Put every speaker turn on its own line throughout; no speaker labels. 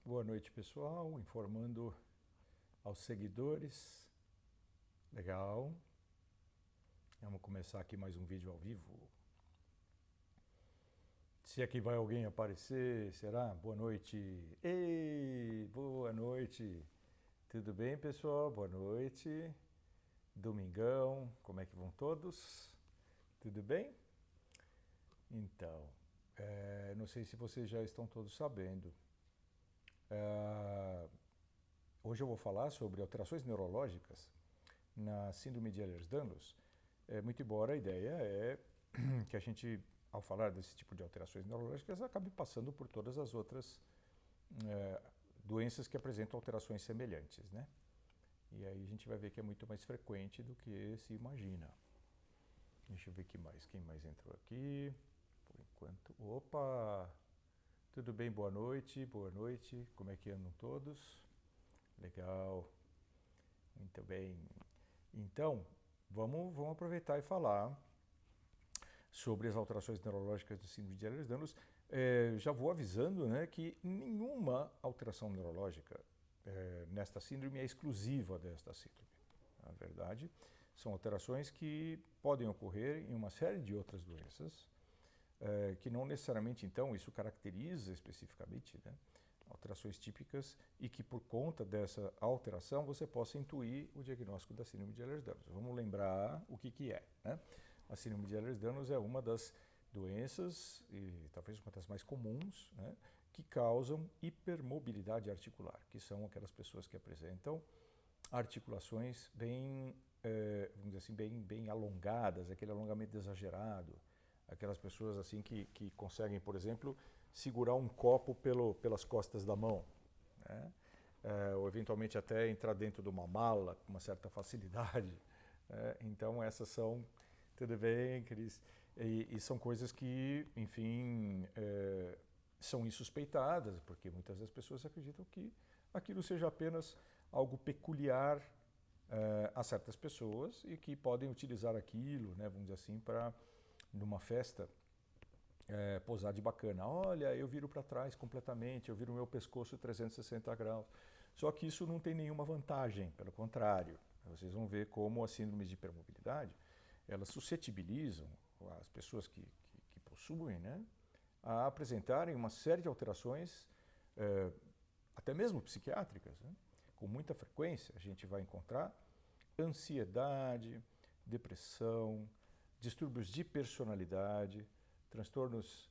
Boa noite, pessoal. Informando aos seguidores. Legal. Vamos começar aqui mais um vídeo ao vivo. Se aqui vai alguém aparecer, será? Boa noite. Ei, boa noite. Tudo bem, pessoal? Boa noite. Domingão, como é que vão todos? Tudo bem? Então, não sei se vocês já estão todos sabendo. Hoje eu vou falar sobre alterações neurológicas na síndrome de Ehlers-Danlos. Muito embora a ideia é que a gente, ao falar desse tipo de alterações neurológicas, acabe passando por todas as outras doenças que apresentam alterações semelhantes, né? E aí a gente vai ver que é muito mais frequente do que se imagina. Deixa eu ver quem mais entrou aqui. Por enquanto. Opa! Tudo bem? Boa noite, boa noite. Como é que andam todos? Legal. Muito bem. Então, vamos aproveitar e falar sobre as alterações neurológicas do síndrome de Ehlers-Danlos. Já vou avisando, né, que nenhuma alteração neurológica nesta síndrome é exclusiva desta síndrome. Na verdade, são alterações que podem ocorrer em uma série de outras doenças, que não necessariamente, então, isso caracteriza especificamente, né, alterações típicas e que por conta dessa alteração você possa intuir o diagnóstico da síndrome de Ehlers-Danlos. Vamos lembrar o que é, né? A síndrome de Ehlers-Danlos é uma das doenças, e talvez uma das mais comuns, né, que causam hipermobilidade articular, que são aquelas pessoas que apresentam articulações bem, vamos dizer assim, bem alongadas, aquele alongamento exagerado, aquelas pessoas assim que conseguem, por exemplo, segurar um copo pelas costas da mão, né? Ou eventualmente até entrar dentro de uma mala com uma certa facilidade. Então essas são, tudo bem, Cris? E são coisas que, enfim, são insuspeitadas, porque muitas das pessoas acreditam que aquilo seja apenas algo peculiar a certas pessoas e que podem utilizar aquilo, né, vamos dizer assim, para numa festa posar de bacana. Olha, eu viro para trás completamente, eu viro o meu pescoço 360 graus. Só que isso não tem nenhuma vantagem, pelo contrário. Vocês vão ver como as síndromes de hipermobilidade, elas suscetibilizam as pessoas que possuem, né, a apresentarem uma série de alterações, até mesmo psiquiátricas, né? Com muita frequência a gente vai encontrar ansiedade, depressão, distúrbios de personalidade, transtornos,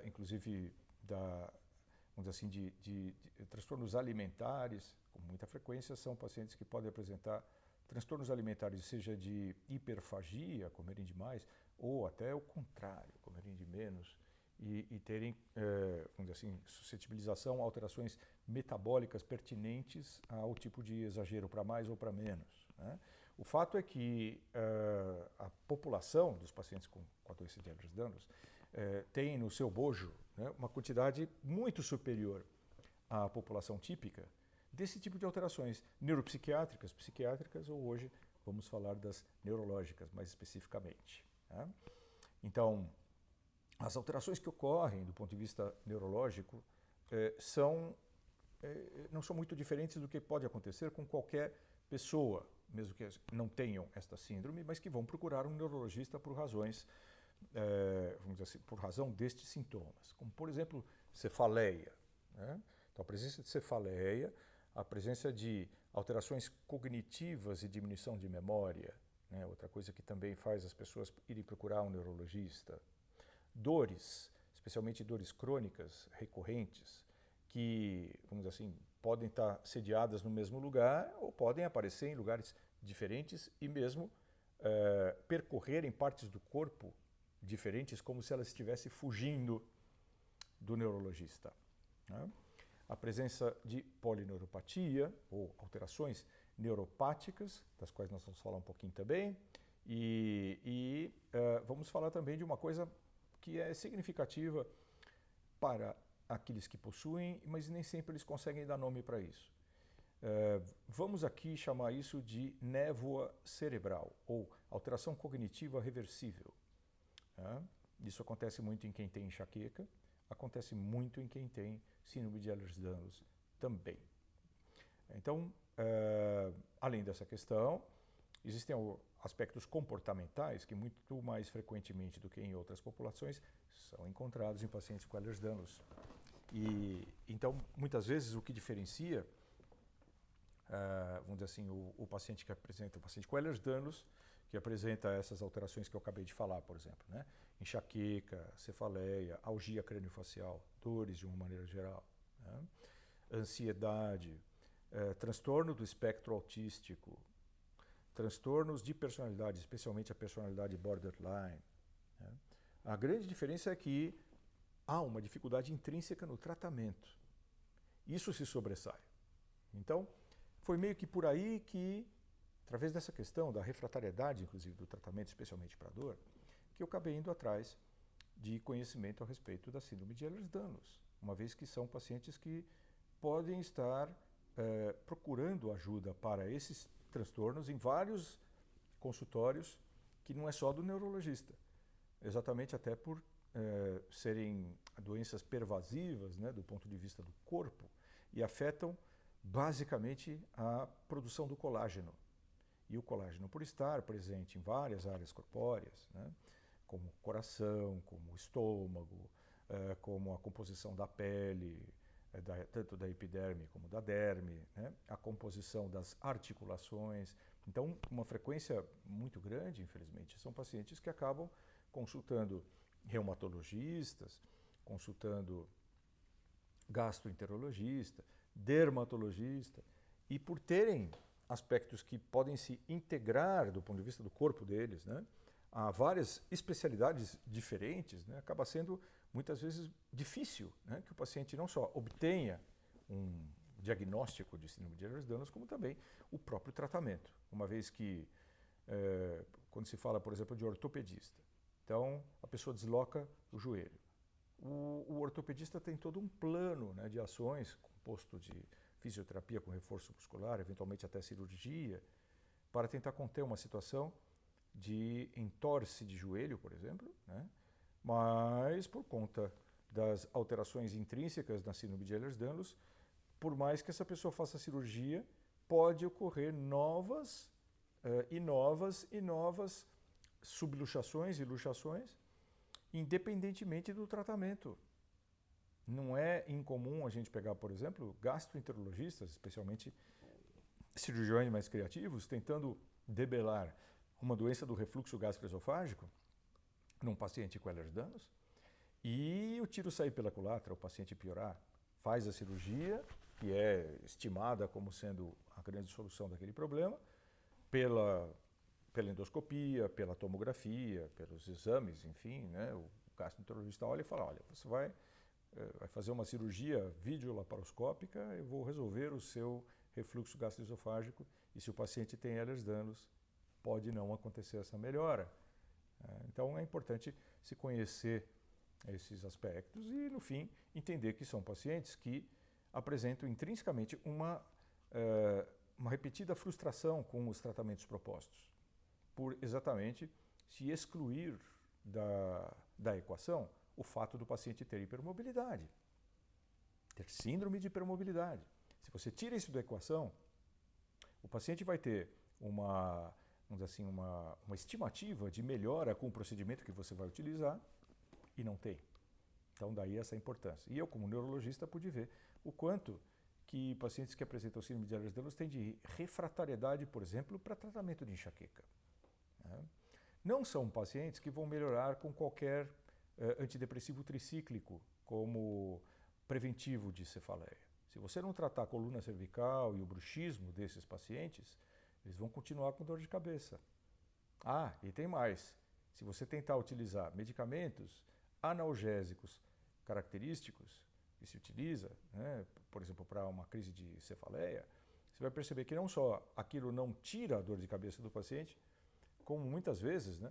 inclusive, vamos dizer assim, de transtornos alimentares. Com muita frequência são pacientes que podem apresentar transtornos alimentares, seja de hiperfagia, comerem demais, ou até o contrário, comerem de menos, e terem, vamos dizer assim, suscetibilização a alterações metabólicas pertinentes ao tipo de exagero para mais ou para menos, né? O fato é que a população dos pacientes com a doença de Ehlers-Danlos tem no seu bojo, né, uma quantidade muito superior à população típica desse tipo de alterações neuropsiquiátricas, psiquiátricas, ou hoje vamos falar das neurológicas mais especificamente, né? Então, as alterações que ocorrem do ponto de vista neurológico não são muito diferentes do que pode acontecer com qualquer pessoa, mesmo que não tenham esta síndrome, mas que vão procurar um neurologista por razões, vamos dizer assim, por razão destes sintomas, como por exemplo cefaleia, né? Então a presença de cefaleia, a presença de alterações cognitivas e diminuição de memória, né? Outra coisa que também faz as pessoas irem procurar um neurologista. Dores, especialmente dores crônicas recorrentes, que, vamos dizer assim, podem estar sediadas no mesmo lugar ou podem aparecer em lugares diferentes e mesmo percorrerem partes do corpo diferentes, como se ela estivesse fugindo do neurologista, né? A presença de polineuropatia ou alterações neuropáticas, das quais nós vamos falar um pouquinho também, e vamos falar também de uma coisa que é significativa para aqueles que possuem, mas nem sempre eles conseguem dar nome para isso. Vamos aqui chamar isso de névoa cerebral ou alteração cognitiva reversível. Isso acontece muito em quem tem enxaqueca, acontece muito em quem tem síndrome de Ehlers-Danlos também. Então, além dessa questão, existem aspectos comportamentais que muito mais frequentemente do que em outras populações são encontrados em pacientes com Ehlers-Danlos. E então, muitas vezes, o que diferencia, vamos dizer assim, o paciente que apresenta, o paciente com Ehlers-Danlos, que apresenta essas alterações que eu acabei de falar, por exemplo, né? Enxaqueca, cefaleia, algia craniofacial, dores de uma maneira geral, né? Ansiedade, transtorno do espectro autístico, transtornos de personalidade, especialmente a personalidade borderline, né? A grande diferença é que há uma dificuldade intrínseca no tratamento. Isso se sobressai. Então, foi meio que por aí que, através dessa questão da refratariedade, inclusive do tratamento, especialmente para a dor, que eu acabei indo atrás de conhecimento a respeito da síndrome de Ehlers-Danlos, uma vez que são pacientes que podem estar procurando ajuda para esses transtornos em vários consultórios, que não é só do neurologista, exatamente até por serem doenças pervasivas, né, do ponto de vista do corpo, e afetam basicamente a produção do colágeno. E o colágeno, por estar presente em várias áreas corpóreas, né, como o coração, como o estômago, como a composição da pele, tanto da epiderme como da derme, né, a composição das articulações. Então, uma frequência muito grande, infelizmente, são pacientes que acabam consultando reumatologistas, consultando gastroenterologista, dermatologista, e por terem aspectos que podem se integrar do ponto de vista do corpo deles, né, a várias especialidades diferentes, né, acaba sendo muitas vezes difícil, né, que o paciente não só obtenha um diagnóstico de síndrome de Ehlers-Danlos, como também o próprio tratamento, uma vez que quando se fala, por exemplo, de ortopedista, então a pessoa desloca o joelho. O ortopedista tem todo um plano, né, de ações composto de fisioterapia com reforço muscular, eventualmente até cirurgia, para tentar conter uma situação de entorse de joelho, por exemplo, né? Mas por conta das alterações intrínsecas na síndrome de Ehlers-Danlos, por mais que essa pessoa faça cirurgia, pode ocorrer novas subluxações e luxações, independentemente do tratamento. Não é incomum a gente pegar, por exemplo, gastroenterologistas, especialmente cirurgiões mais criativos, tentando debelar uma doença do refluxo gastroesofágico num paciente com Ehlers-Danlos, e o tiro sair pela culatra, o paciente piorar. Faz a cirurgia, que é estimada como sendo a grande solução daquele problema, pela endoscopia, pela tomografia, pelos exames, enfim, né? O gastroenterologista olha e fala, olha, você vai fazer uma cirurgia videolaparoscópica, eu vou resolver o seu refluxo gastroesofágico, e se o paciente tem Ehlers-Danlos, pode não acontecer essa melhora. Então é importante se conhecer esses aspectos e, no fim, entender que são pacientes que apresentam intrinsecamente uma repetida frustração com os tratamentos propostos, por exatamente se excluir da equação o fato do paciente ter hipermobilidade, ter síndrome de hipermobilidade. Se você tira isso da equação, o paciente vai ter uma estimativa de melhora com o procedimento que você vai utilizar e não tem. Então, daí essa importância. E eu, como neurologista, pude ver o quanto que pacientes que apresentam síndrome de Ehlers-Danlos têm de refratariedade, por exemplo, para tratamento de enxaqueca. Não são pacientes que vão melhorar com qualquer antidepressivo tricíclico, como preventivo de cefaleia. Se você não tratar a coluna cervical e o bruxismo desses pacientes, eles vão continuar com dor de cabeça. E tem mais. Se você tentar utilizar medicamentos analgésicos característicos que se utiliza, né, por exemplo, para uma crise de cefaleia, você vai perceber que não só aquilo não tira a dor de cabeça do paciente, como muitas vezes, né,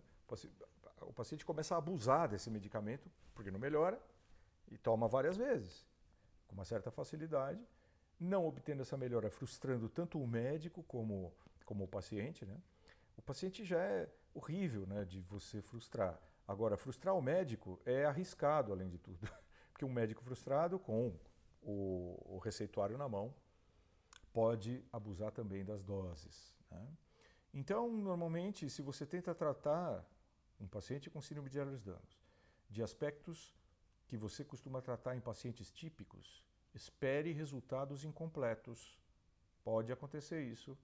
o paciente começa a abusar desse medicamento, porque não melhora, e toma várias vezes, com uma certa facilidade, não obtendo essa melhora, frustrando tanto o médico como o paciente, né? O paciente já é horrível, né, de você frustrar. Agora, frustrar o médico é arriscado, além de tudo, porque um médico frustrado com o receituário na mão, pode abusar também das doses, né? Então, normalmente, se você tenta tratar um paciente com síndrome de Ehlers-Danlos de aspectos que você costuma tratar em pacientes típicos, espere resultados incompletos. Pode acontecer isso.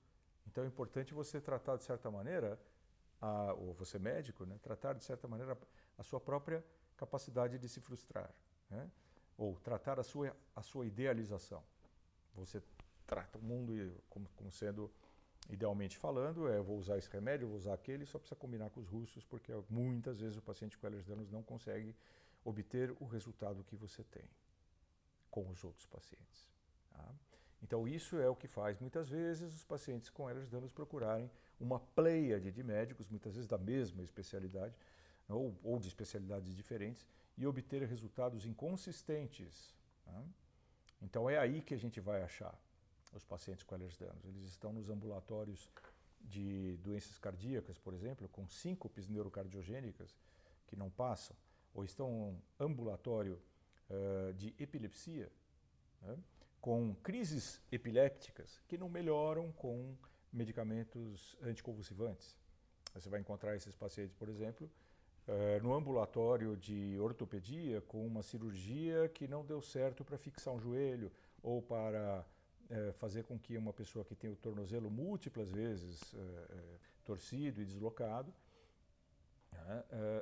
Então é importante você tratar de certa maneira, ou você médico, né, tratar de certa maneira a sua própria capacidade de se frustrar, né? Ou tratar a sua idealização. Você trata o mundo como sendo, idealmente falando, eu vou usar esse remédio, eu vou usar aquele, só precisa combinar com os russos, porque muitas vezes o paciente com Ehlers-Danlos não consegue obter o resultado que você tem com os outros pacientes, tá? Então isso é o que faz muitas vezes os pacientes com Ehlers-Danlos procurarem uma pleiade de médicos, muitas vezes da mesma especialidade, ou de especialidades diferentes, e obter resultados inconsistentes, tá? Então é aí que a gente vai achar os pacientes com Ehlers-Danlos. Eles estão nos ambulatórios de doenças cardíacas, por exemplo, com síncopes neurocardiogênicas que não passam, ou estão em ambulatório de epilepsia, né, com crises epilépticas que não melhoram com medicamentos anticonvulsivantes. Você vai encontrar esses pacientes, por exemplo, no ambulatório de ortopedia com uma cirurgia que não deu certo para fixar um joelho ou para fazer com que uma pessoa que tem o tornozelo múltiplas vezes torcido e deslocado,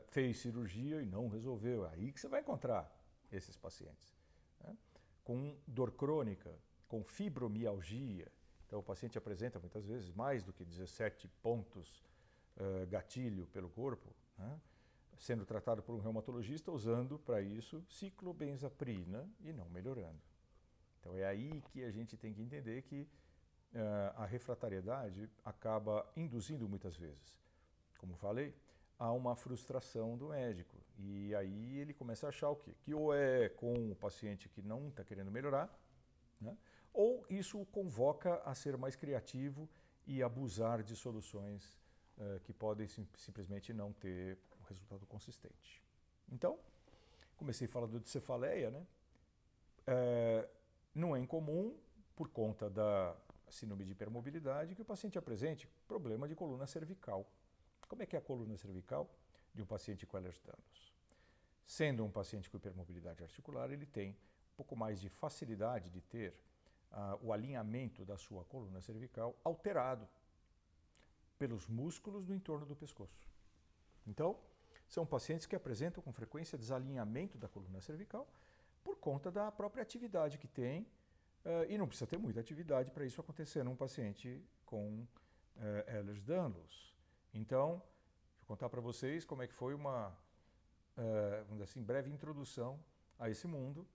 fez cirurgia e não resolveu. Aí que você vai encontrar esses pacientes, né, com dor crônica, com fibromialgia. Então o paciente apresenta muitas vezes mais do que 17 pontos gatilho pelo corpo, né, sendo tratado por um reumatologista usando para isso ciclobenzaprina e não melhorando. Então é aí que a gente tem que entender que a refratariedade acaba induzindo muitas vezes, como falei, a uma frustração do médico. E aí ele começa a achar o quê? Que ou é com o paciente que não está querendo melhorar, né, ou isso o convoca a ser mais criativo e abusar de soluções que podem simplesmente não ter um resultado consistente. Então, comecei falando de cefaleia, né? Não é incomum, por conta da síndrome de hipermobilidade, que o paciente apresente problema de coluna cervical. Como é que é a coluna cervical de um paciente com Ehlers-Danlos? Sendo um paciente com hipermobilidade articular, ele tem um pouco mais de facilidade de ter o alinhamento da sua coluna cervical alterado pelos músculos do entorno do pescoço. Então, são pacientes que apresentam com frequência desalinhamento da coluna cervical por conta da própria atividade que tem, e não precisa ter muita atividade para isso acontecer num paciente com Ehlers-Danlos. Então, vou contar para vocês como é que foi uma, vamos dizer assim, breve introdução a esse mundo.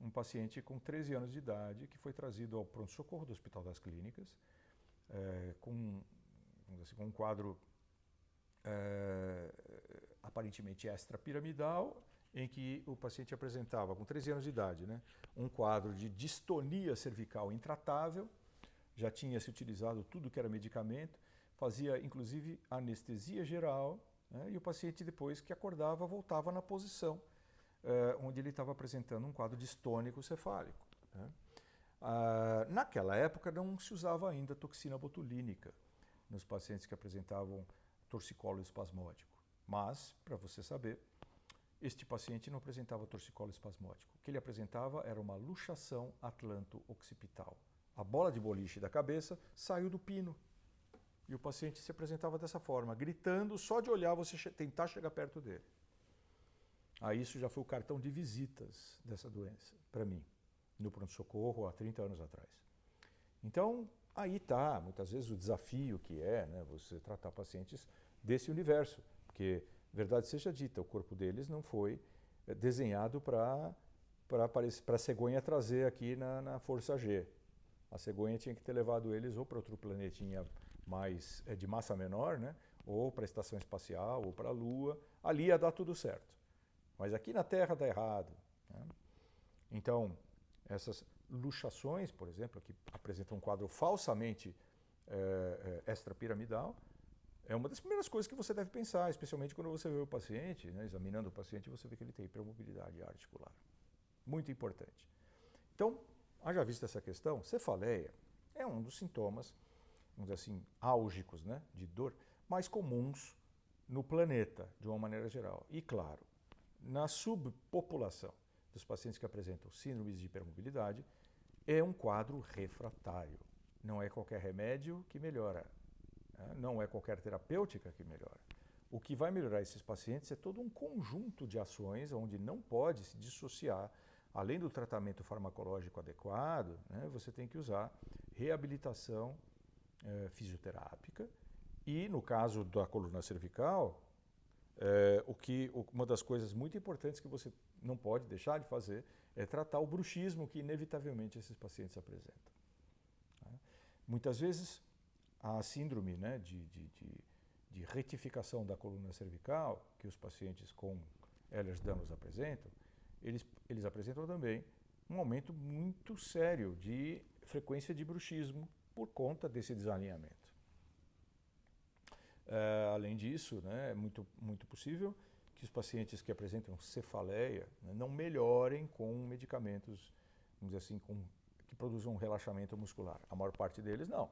Um paciente com 13 anos de idade que foi trazido ao pronto-socorro do Hospital das Clínicas com um quadro aparentemente extrapiramidal, em que o paciente apresentava, com 13 anos de idade, né, um quadro de distonia cervical intratável, já tinha se utilizado tudo que era medicamento, fazia inclusive anestesia geral, né, e o paciente depois que acordava voltava na posição onde ele estava apresentando um quadro distônico cefálico, né. Naquela época não se usava ainda toxina botulínica nos pacientes que apresentavam torcicolo espasmódico, mas, para você saber, este paciente não apresentava torcicolo espasmódico. O que ele apresentava era uma luxação atlanto-occipital. A bola de boliche da cabeça saiu do pino. E o paciente se apresentava dessa forma, gritando, só de olhar você tentar chegar perto dele. Isso já foi o cartão de visitas dessa doença, para mim, no pronto-socorro há 30 anos atrás. Então, aí está, muitas vezes, o desafio que é, né, você tratar pacientes desse universo, porque, verdade seja dita, o corpo deles não foi desenhado para a cegonha trazer aqui na força G. A cegonha tinha que ter levado eles ou para outro planetinha mais de massa menor, né, ou para a estação espacial, ou para a Lua. Ali ia dar tudo certo. Mas aqui na Terra dá errado, né? Então, essas luxações, por exemplo, que apresentam um quadro falsamente extrapiramidal, é uma das primeiras coisas que você deve pensar, especialmente quando você vê o paciente, né, examinando o paciente, você vê que ele tem hipermobilidade articular. Muito importante. Então, Haja vista essa questão, cefaleia é um dos sintomas, vamos dizer assim, álgicos, né, de dor, mais comuns no planeta, de uma maneira geral. E, claro, na subpopulação dos pacientes que apresentam síndromes de hipermobilidade, é um quadro refratário. Não é qualquer remédio que melhora, né? Não é qualquer terapêutica que melhora. O que vai melhorar esses pacientes é todo um conjunto de ações onde não pode se dissociar. Além do tratamento farmacológico adequado, né, você tem que usar reabilitação fisioterápica e, no caso da coluna cervical, uma das coisas muito importantes que você não pode deixar de fazer é tratar o bruxismo que inevitavelmente esses pacientes apresentam. Muitas vezes a síndrome, né, de retificação da coluna cervical que os pacientes com Ehlers-Danlos apresentam, eles apresentam também um aumento muito sério de frequência de bruxismo por conta desse desalinhamento. Além disso, né, é muito possível que os pacientes que apresentam cefaleia, né, não melhorem com medicamentos, vamos dizer assim, que produzam um relaxamento muscular. A maior parte deles não.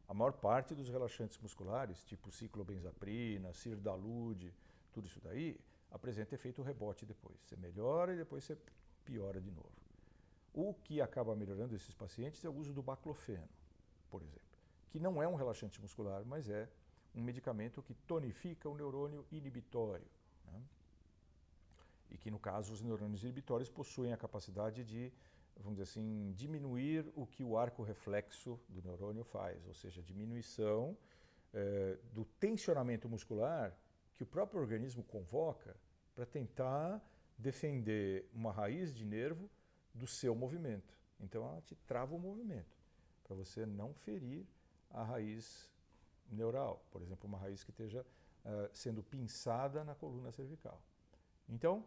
A maior parte dos relaxantes musculares, tipo ciclobenzaprina, sirdalude, tudo isso daí, apresenta efeito rebote depois. Você melhora e depois você piora de novo. O que acaba melhorando esses pacientes é o uso do baclofeno, por exemplo, que não é um relaxante muscular, mas é um medicamento que tonifica o neurônio inibitório, né? E que, no caso, os neurônios inibitórios possuem a capacidade de, vamos dizer assim, diminuir o que o arco reflexo do neurônio faz, ou seja, diminuição do tensionamento muscular que o próprio organismo convoca para tentar defender uma raiz de nervo do seu movimento. Então ela te trava o movimento, para você não ferir a raiz neural, por exemplo, uma raiz que esteja sendo pinçada na coluna cervical. Então,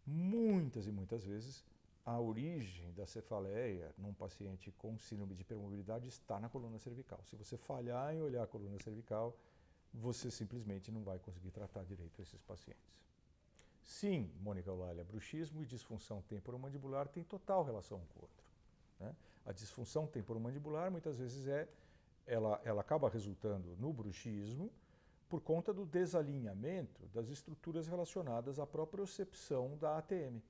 muitas e muitas vezes, a origem da cefaleia num paciente com síndrome de hipermobilidade está na coluna cervical. Se você falhar em olhar a coluna cervical, você simplesmente não vai conseguir tratar direito esses pacientes. Sim, Mônica Eulalia, bruxismo e disfunção temporomandibular têm total relação um com o outro, né? A disfunção temporomandibular muitas vezes ela acaba resultando no bruxismo por conta do desalinhamento das estruturas relacionadas à propriocepção da ATM.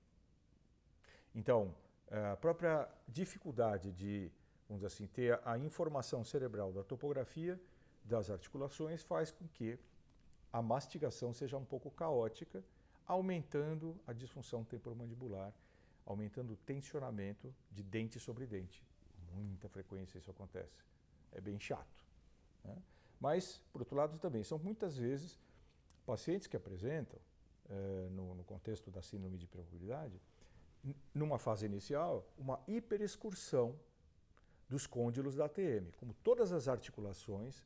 Então, a própria dificuldade de, vamos dizer assim, ter a informação cerebral da topografia das articulações faz com que a mastigação seja um pouco caótica, aumentando a disfunção temporomandibular, aumentando o tensionamento de dente sobre dente. Muita frequência isso acontece. É bem chato, né? Mas, por outro lado, também são muitas vezes pacientes que apresentam, no contexto da síndrome de hipermobilidade, numa fase inicial, uma hiperexcursão dos côndilos da ATM, como todas as articulações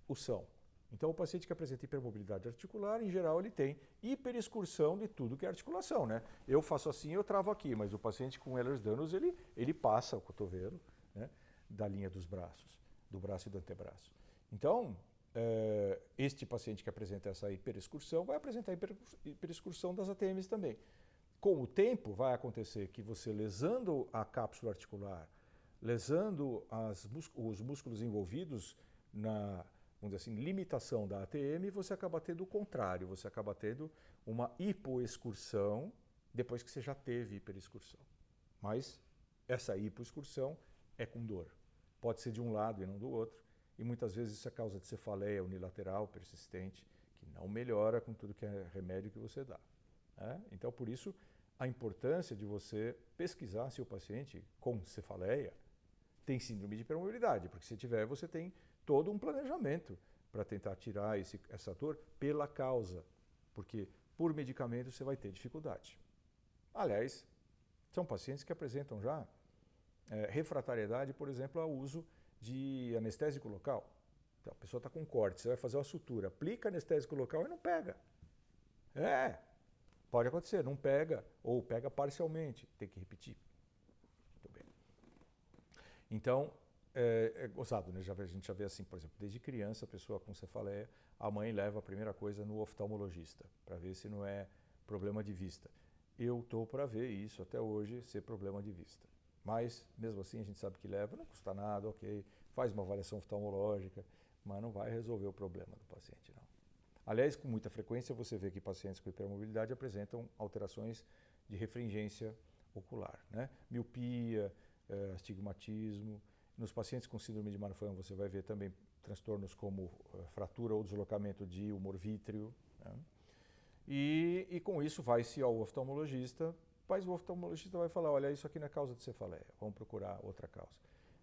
o são. Então, o paciente que apresenta hipermobilidade articular, em geral, ele tem hiperexcursão de tudo que é articulação, né? Eu faço assim, eu travo aqui, mas o paciente com Ehlers-Danlos, ele passa o cotovelo, né, da linha dos braços, do braço e do antebraço. Então, este paciente que apresenta essa hiperexcursão vai apresentar hiperexcursão das ATMs também. Com o tempo, vai acontecer que você, lesando a cápsula articular, lesando os músculos envolvidos na, vamos dizer assim, limitação da ATM, você acaba tendo o contrário, você acaba tendo uma hipoexcursão depois que você já teve hiperexcursão. Mas essa hipoexcursão é com dor. Pode ser de um lado e não do outro, e muitas vezes isso é causa de cefaleia unilateral persistente, que não melhora com tudo que é remédio que você dá, né? Então, por isso, a importância de você pesquisar se o paciente com cefaleia tem síndrome de hipermobilidade, porque se tiver, você tem todo um planejamento para tentar tirar essa dor pela causa, porque por medicamento você vai ter dificuldade. Aliás, são pacientes que apresentam já refratariedade, por exemplo, ao uso de anestésico local. Então, a pessoa está com corte, você vai fazer uma sutura, aplica anestésico local e não pega. Pode acontecer, não pega, ou pega parcialmente, tem que repetir. Muito bem. Então, é gozado, né? A gente já vê assim, por exemplo, desde criança, a pessoa com cefaleia, a mãe leva a primeira coisa no oftalmologista, para ver se não é problema de vista. Eu estou para ver isso até hoje ser problema de vista. Mas, mesmo assim, a gente sabe que leva, não custa nada, ok, faz uma avaliação oftalmológica, mas não vai resolver o problema do paciente, não. Aliás, com muita frequência, você vê que pacientes com hipermobilidade apresentam alterações de refringência ocular, né? Miopia, astigmatismo. Nos pacientes com síndrome de Marfan, você vai ver também transtornos como fratura ou deslocamento de humor vítreo, né? E com isso vai-se ao oftalmologista, mas o oftalmologista vai falar, olha, isso aqui não é causa de cefaleia, vamos procurar outra causa.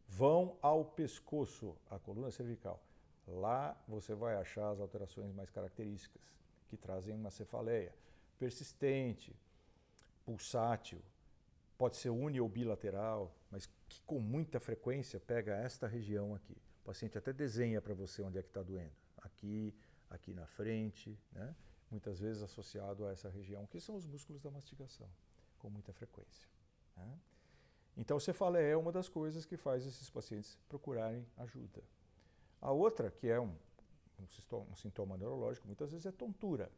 Vão ao pescoço, à coluna cervical. Lá você vai achar as alterações mais características, que trazem uma cefaleia persistente, pulsátil, pode ser uni ou bilateral, mas que com muita frequência pega esta região aqui. O paciente até desenha para você onde é que está doendo. Aqui, aqui na frente, né? Muitas vezes associado a essa região, que são os músculos da mastigação, com muita frequência, né? Então, cefaleia é uma das coisas que faz esses pacientes procurarem ajuda. A outra, que é um sintoma neurológico, muitas vezes é tontura.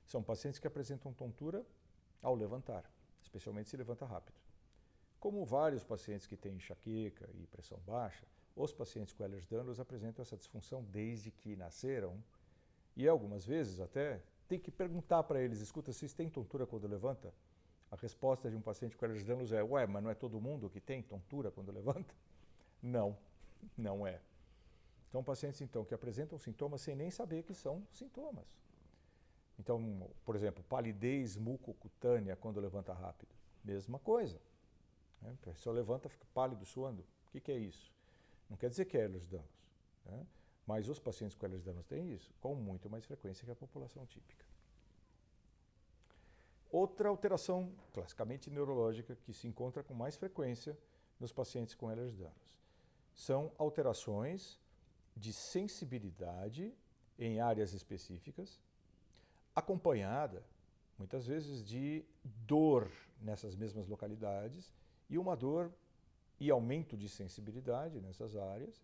São pacientes que apresentam tontura ao levantar, especialmente se levanta rápido. Como vários pacientes que têm enxaqueca e pressão baixa, os pacientes com Ehlers-Danlos apresentam essa disfunção desde que nasceram e algumas vezes até tem que perguntar para eles, escuta, vocês têm tontura quando levanta? A resposta de um paciente com Ehlers-Danlos é, ué, mas não é todo mundo que tem tontura quando levanta? Não, não é. São pacientes, então, que apresentam sintomas sem nem saber que são sintomas. Então, por exemplo, palidez mucocutânea quando levanta rápido. Mesma coisa. Né? A pessoa levanta, fica pálido, suando. O que é isso? Não quer dizer que é Ehlers-Danlos, né? Mas os pacientes com Ehlers-Danlos têm isso, com muito mais frequência que a população típica. Outra alteração classicamente neurológica que se encontra com mais frequência nos pacientes com Ehlers-Danlos são alterações de sensibilidade em áreas específicas, acompanhada, muitas vezes, de dor nessas mesmas localidades e uma dor e aumento de sensibilidade nessas áreas,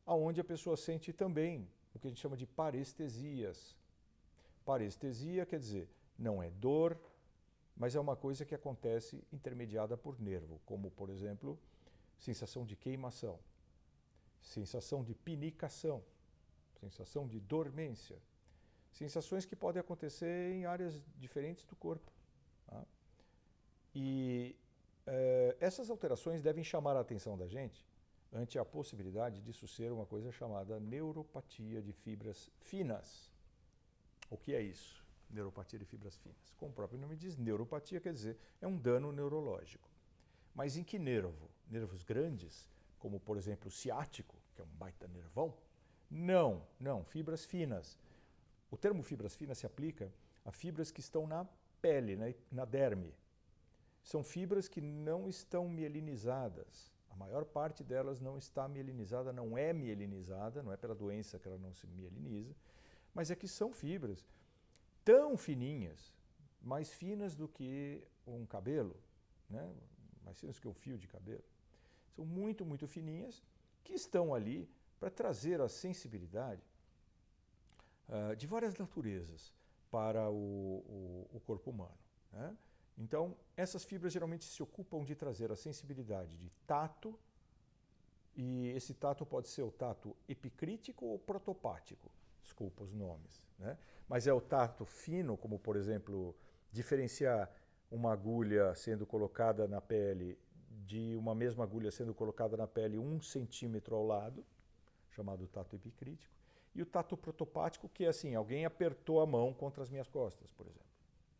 aonde a pessoa sente também o que a gente chama de parestesias. Parestesia quer dizer, não é dor, mas é uma coisa que acontece intermediada por nervo, como, por exemplo, sensação de queimação, sensação de pinicação, sensação de dormência. Sensações que podem acontecer em áreas diferentes do corpo. Tá? E essas alterações devem chamar a atenção da gente ante a possibilidade disso ser uma coisa chamada neuropatia de fibras finas. O que é isso? Neuropatia de fibras finas. Como o próprio nome diz, neuropatia quer dizer é um dano neurológico. Mas em que nervo? Nervos grandes, como por exemplo o ciático, que é um baita nervão? Não, não, fibras finas. O termo fibras finas se aplica a fibras que estão na pele, na derme. São fibras que não estão mielinizadas. A maior parte delas não está mielinizada, não é mielinizada, não é pela doença que ela não se mieliniza, mas é que são fibras tão fininhas, mais finas do que um cabelo, né? Mais finas que um fio de cabelo. São muito, muito fininhas que estão ali para trazer a sensibilidade de várias naturezas para o corpo humano, né? Então, essas fibras geralmente se ocupam de trazer a sensibilidade de tato, e esse tato pode ser o tato epicrítico ou protopático, desculpa os nomes, né? Mas é o tato fino, como por exemplo, diferenciar uma agulha sendo colocada na pele de uma mesma agulha sendo colocada na pele 1 centímetro ao lado, chamado tato epicrítico, e o tato protopático, que é assim, alguém apertou a mão contra as minhas costas, por exemplo,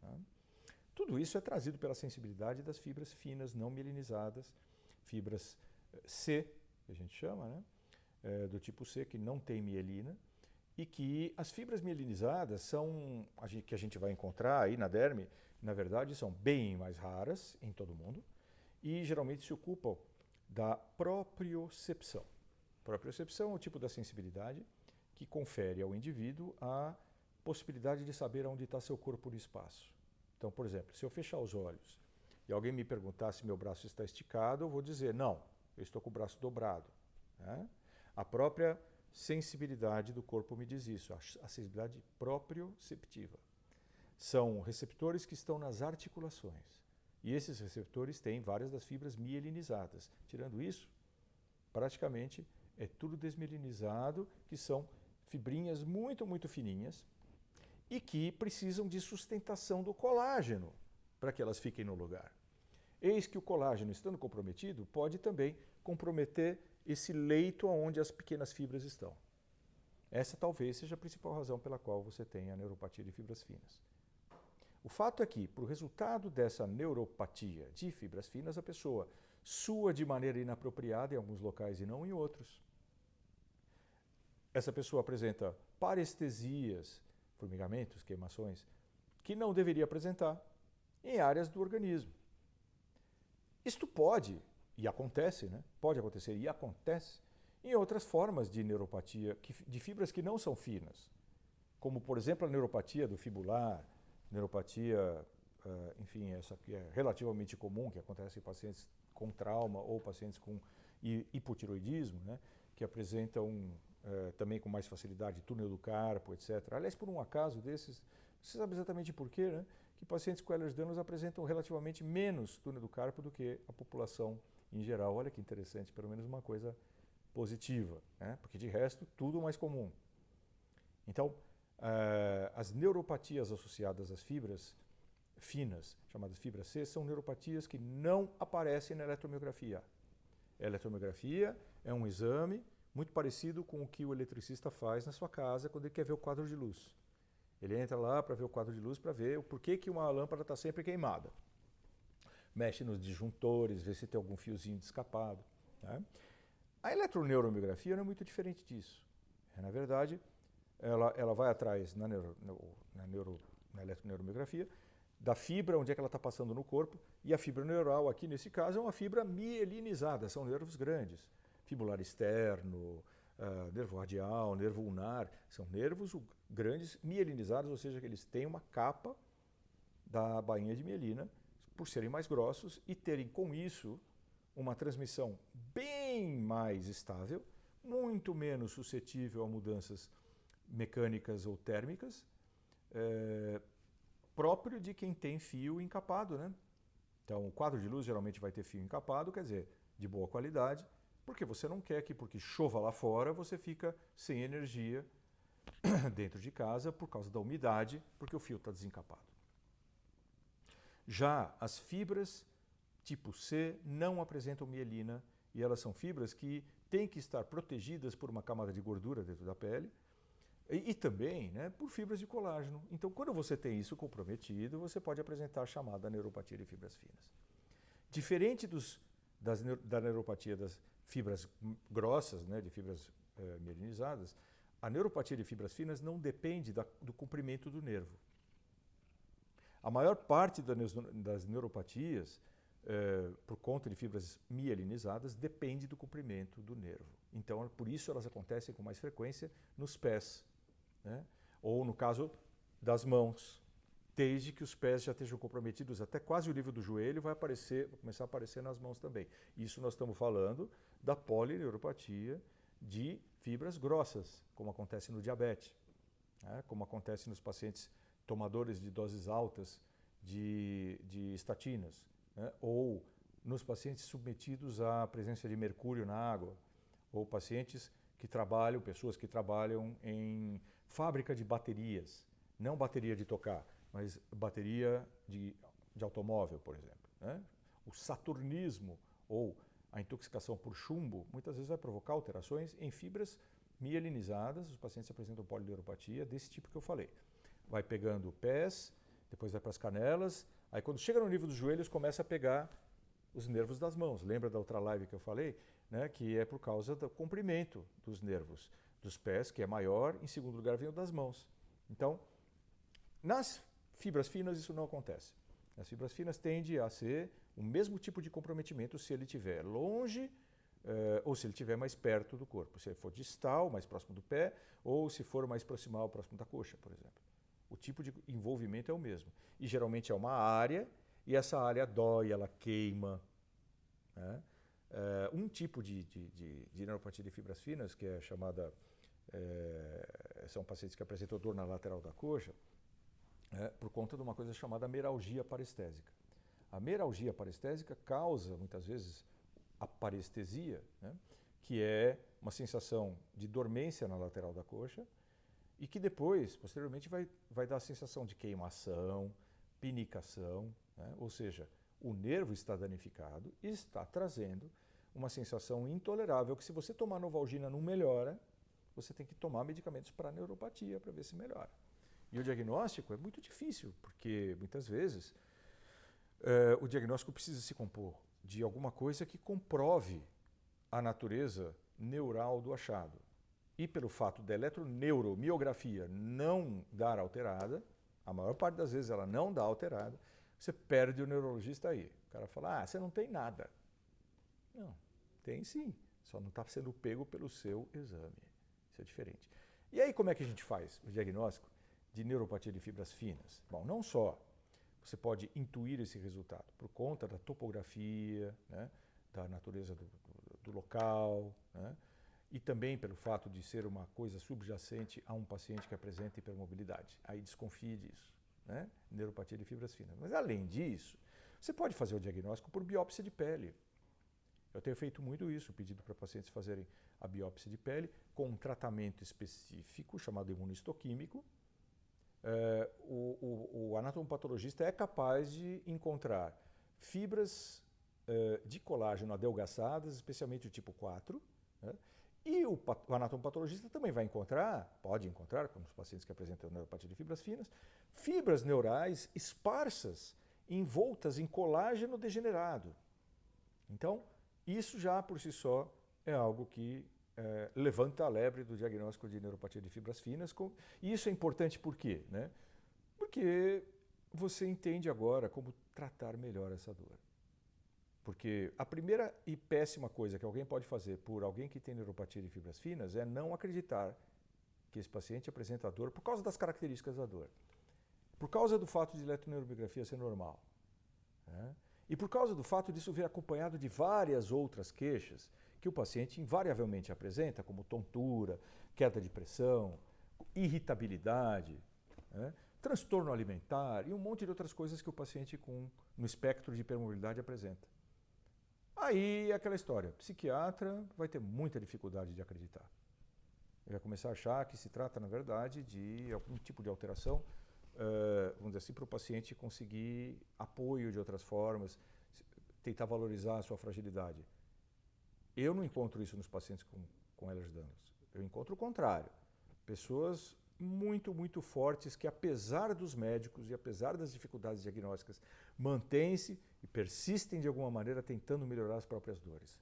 né? Tudo isso é trazido pela sensibilidade das fibras finas, não mielinizadas, fibras C, que a gente chama, né? Do tipo C, que não tem mielina, e que as fibras mielinizadas são, que a gente vai encontrar aí na derme, na verdade são bem mais raras em todo mundo, e geralmente se ocupam da propriocepção. Propriocepção é o tipo da sensibilidade que confere ao indivíduo a possibilidade de saber onde está seu corpo no espaço. Então, por exemplo, se eu fechar os olhos e alguém me perguntar se meu braço está esticado, eu vou dizer, não, eu estou com o braço dobrado, né? A própria sensibilidade do corpo me diz isso, a sensibilidade proprioceptiva. São receptores que estão nas articulações. E esses receptores têm várias das fibras mielinizadas. Tirando isso, praticamente é tudo desmielinizado, que são fibrinhas muito, muito fininhas e que precisam de sustentação do colágeno para que elas fiquem no lugar. Eis que o colágeno, estando comprometido, pode também comprometer esse leito onde as pequenas fibras estão. Essa talvez seja a principal razão pela qual você tem a neuropatia de fibras finas. O fato é que, por resultado dessa neuropatia de fibras finas, a pessoa sua de maneira inapropriada em alguns locais e não em outros. Essa pessoa apresenta parestesias, formigamentos, queimações, que não deveria apresentar em áreas do organismo. Isto pode, e acontece, né? Pode acontecer e acontece, em outras formas de neuropatia, de fibras que não são finas, como, por exemplo, a neuropatia do fibular, neuropatia, enfim, essa que é relativamente comum, que acontece em pacientes com trauma ou pacientes com hipotiroidismo, né? Que apresentam também com mais facilidade túnel do carpo, etc. Aliás, por um acaso desses, não se sabe exatamente por quê, né? Que pacientes com Ehlers-Danlos apresentam relativamente menos túnel do carpo do que a população em geral. Olha que interessante, pelo menos uma coisa positiva, né? Porque de resto, tudo mais comum. Então, as neuropatias associadas às fibras finas, chamadas fibras C, são neuropatias que não aparecem na eletromiografia. A eletromiografia é um exame muito parecido com o que o eletricista faz na sua casa quando ele quer ver o quadro de luz. Ele entra lá para ver o quadro de luz, para ver o porquê que uma lâmpada está sempre queimada. Mexe nos disjuntores, vê se tem algum fiozinho descapado. Né? A eletroneuromiografia não é muito diferente disso. Na verdade, ela vai atrás na eletroneuromiografia da fibra, onde é que ela está passando no corpo, e a fibra neural aqui nesse caso é uma fibra mielinizada, são nervos grandes. Fibular externo, nervo radial, nervo ulnar, são nervos grandes mielinizados, ou seja, que eles têm uma capa da bainha de mielina, por serem mais grossos e terem com isso uma transmissão bem mais estável, muito menos suscetível a mudanças mecânicas ou térmicas, próprio de quem tem fio encapado, né? Então, o quadro de luz geralmente vai ter fio encapado, quer dizer, de boa qualidade, porque você não quer que, porque chova lá fora, você fica sem energia dentro de casa por causa da umidade, porque o fio está desencapado. Já as fibras tipo C não apresentam mielina e elas são fibras que têm que estar protegidas por uma camada de gordura dentro da pele e também, né, por fibras de colágeno. Então, quando você tem isso comprometido, você pode apresentar a chamada neuropatia de fibras finas. Diferente da neuropatia das fibras grossas, né, de fibras mielinizadas, a neuropatia de fibras finas não depende do comprimento do nervo. A maior parte das neuropatias, por conta de fibras mielinizadas, depende do comprimento do nervo. Então, por isso elas acontecem com mais frequência nos pés, né? Ou no caso das mãos, desde que os pés já estejam comprometidos até quase o nível do joelho, vai começar a aparecer nas mãos também. Isso nós estamos falando da polineuropatia de fibras grossas, como acontece no diabetes, né? Como acontece nos pacientes tomadores de doses altas de estatinas, né? Ou nos pacientes submetidos à presença de mercúrio na água, ou pacientes que trabalham, pessoas que trabalham em fábrica de baterias, não bateria de tocar, mas bateria de automóvel, por exemplo, né? O saturnismo ou a intoxicação por chumbo muitas vezes vai provocar alterações em fibras mielinizadas. Os pacientes apresentam polineuropatia desse tipo que eu falei. Vai pegando pés, depois vai para as canelas, aí quando chega no nível dos joelhos começa a pegar os nervos das mãos. Lembra da outra live que eu falei? Né? Que é por causa do comprimento dos nervos dos pés, que é maior, em segundo lugar vem o das mãos. Então, nas fibras finas isso não acontece. As fibras finas tendem a ser o mesmo tipo de comprometimento se ele estiver longe ou se ele estiver mais perto do corpo. Se ele for distal, mais próximo do pé, ou se for mais proximal, próximo da coxa, por exemplo. O tipo de envolvimento é o mesmo. E geralmente é uma área, e essa área dói, ela queima. Né? Um tipo de neuropatia de fibras finas, que é chamada, são pacientes que apresentam dor na lateral da coxa, por conta de uma coisa chamada meralgia parestésica. A meralgia parestésica causa, muitas vezes, a parestesia, né? Que é uma sensação de dormência na lateral da coxa e que depois, posteriormente, vai dar a sensação de queimação, pinicação, né? Ou seja, o nervo está danificado e está trazendo uma sensação intolerável que, se você tomar Novalgina não melhora, você tem que tomar medicamentos para neuropatia para ver se melhora. E o diagnóstico é muito difícil, porque muitas vezes o diagnóstico precisa se compor de alguma coisa que comprove a natureza neural do achado. E pelo fato da eletroneuromiografia não dar alterada, a maior parte das vezes ela não dá alterada, você perde o neurologista aí. O cara fala, você não tem nada. Não, tem sim, só não está sendo pego pelo seu exame. Isso é diferente. E aí como é que a gente faz o diagnóstico de neuropatia de fibras finas? Bom, não só você pode intuir esse resultado por conta da topografia, né, da natureza do local, né, e também pelo fato de ser uma coisa subjacente a um paciente que apresenta hipermobilidade. Aí desconfie disso, né? Neuropatia de fibras finas. Mas além disso, você pode fazer o diagnóstico por biópsia de pele. Eu tenho feito muito isso, pedido para pacientes fazerem a biópsia de pele com um tratamento específico chamado imunistoquímico. O anatomopatologista é capaz de encontrar fibras de colágeno adelgaçadas, especialmente o tipo 4, né? E o anatomopatologista também vai encontrar, pode encontrar, como os pacientes que apresentam neuropatia de fibras finas, fibras neurais esparsas, envoltas em colágeno degenerado. Então, isso já por si só é algo que levanta a lebre do diagnóstico de neuropatia de fibras finas. E isso é importante por quê? Né? Porque você entende agora como tratar melhor essa dor. Porque a primeira e péssima coisa que alguém pode fazer por alguém que tem neuropatia de fibras finas é não acreditar que esse paciente apresenta dor por causa das características da dor. Por causa do fato de eletroneuromiografia ser normal. Né? E por causa do fato disso vir acompanhado de várias outras queixas que o paciente invariavelmente apresenta, como tontura, queda de pressão, irritabilidade, né? Transtorno alimentar e um monte de outras coisas que o paciente no espectro de hipermobilidade apresenta. Aí é aquela história, psiquiatra vai ter muita dificuldade de acreditar. Ele vai começar a achar que se trata, na verdade, de algum tipo de alteração, vamos dizer assim, para o paciente conseguir apoio de outras formas, tentar valorizar a sua fragilidade. Eu não encontro isso nos pacientes com Ehlers-Danlos. Eu encontro o contrário. Pessoas muito, muito fortes que, apesar dos médicos e apesar das dificuldades diagnósticas, mantêm-se e persistem de alguma maneira tentando melhorar as próprias dores.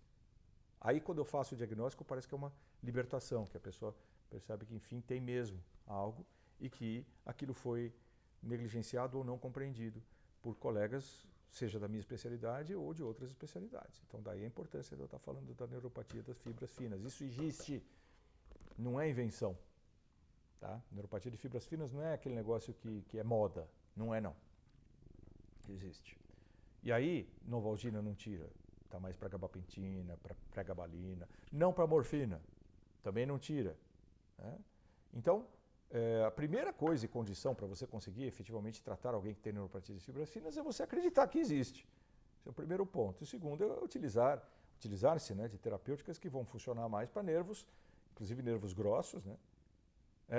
Aí, quando eu faço o diagnóstico, parece que é uma libertação, que a pessoa percebe que, enfim, tem mesmo algo e que aquilo foi negligenciado ou não compreendido por colegas, seja da minha especialidade ou de outras especialidades. Então, daí a importância de eu estar falando da neuropatia das fibras finas. Isso existe, não é invenção. Tá? Neuropatia de fibras finas não é aquele negócio que é moda, não é não. Existe. E aí, Novalgina não tira. Está mais para gabapentina, para pregabalina, não para morfina, também não tira. Né? Então, a primeira coisa e condição para você conseguir efetivamente tratar alguém que tem neuropatia de fibras finas é você acreditar que existe. Esse é o primeiro ponto. E o segundo é utilizar-se, né, de terapêuticas que vão funcionar mais para nervos, inclusive nervos grossos, né?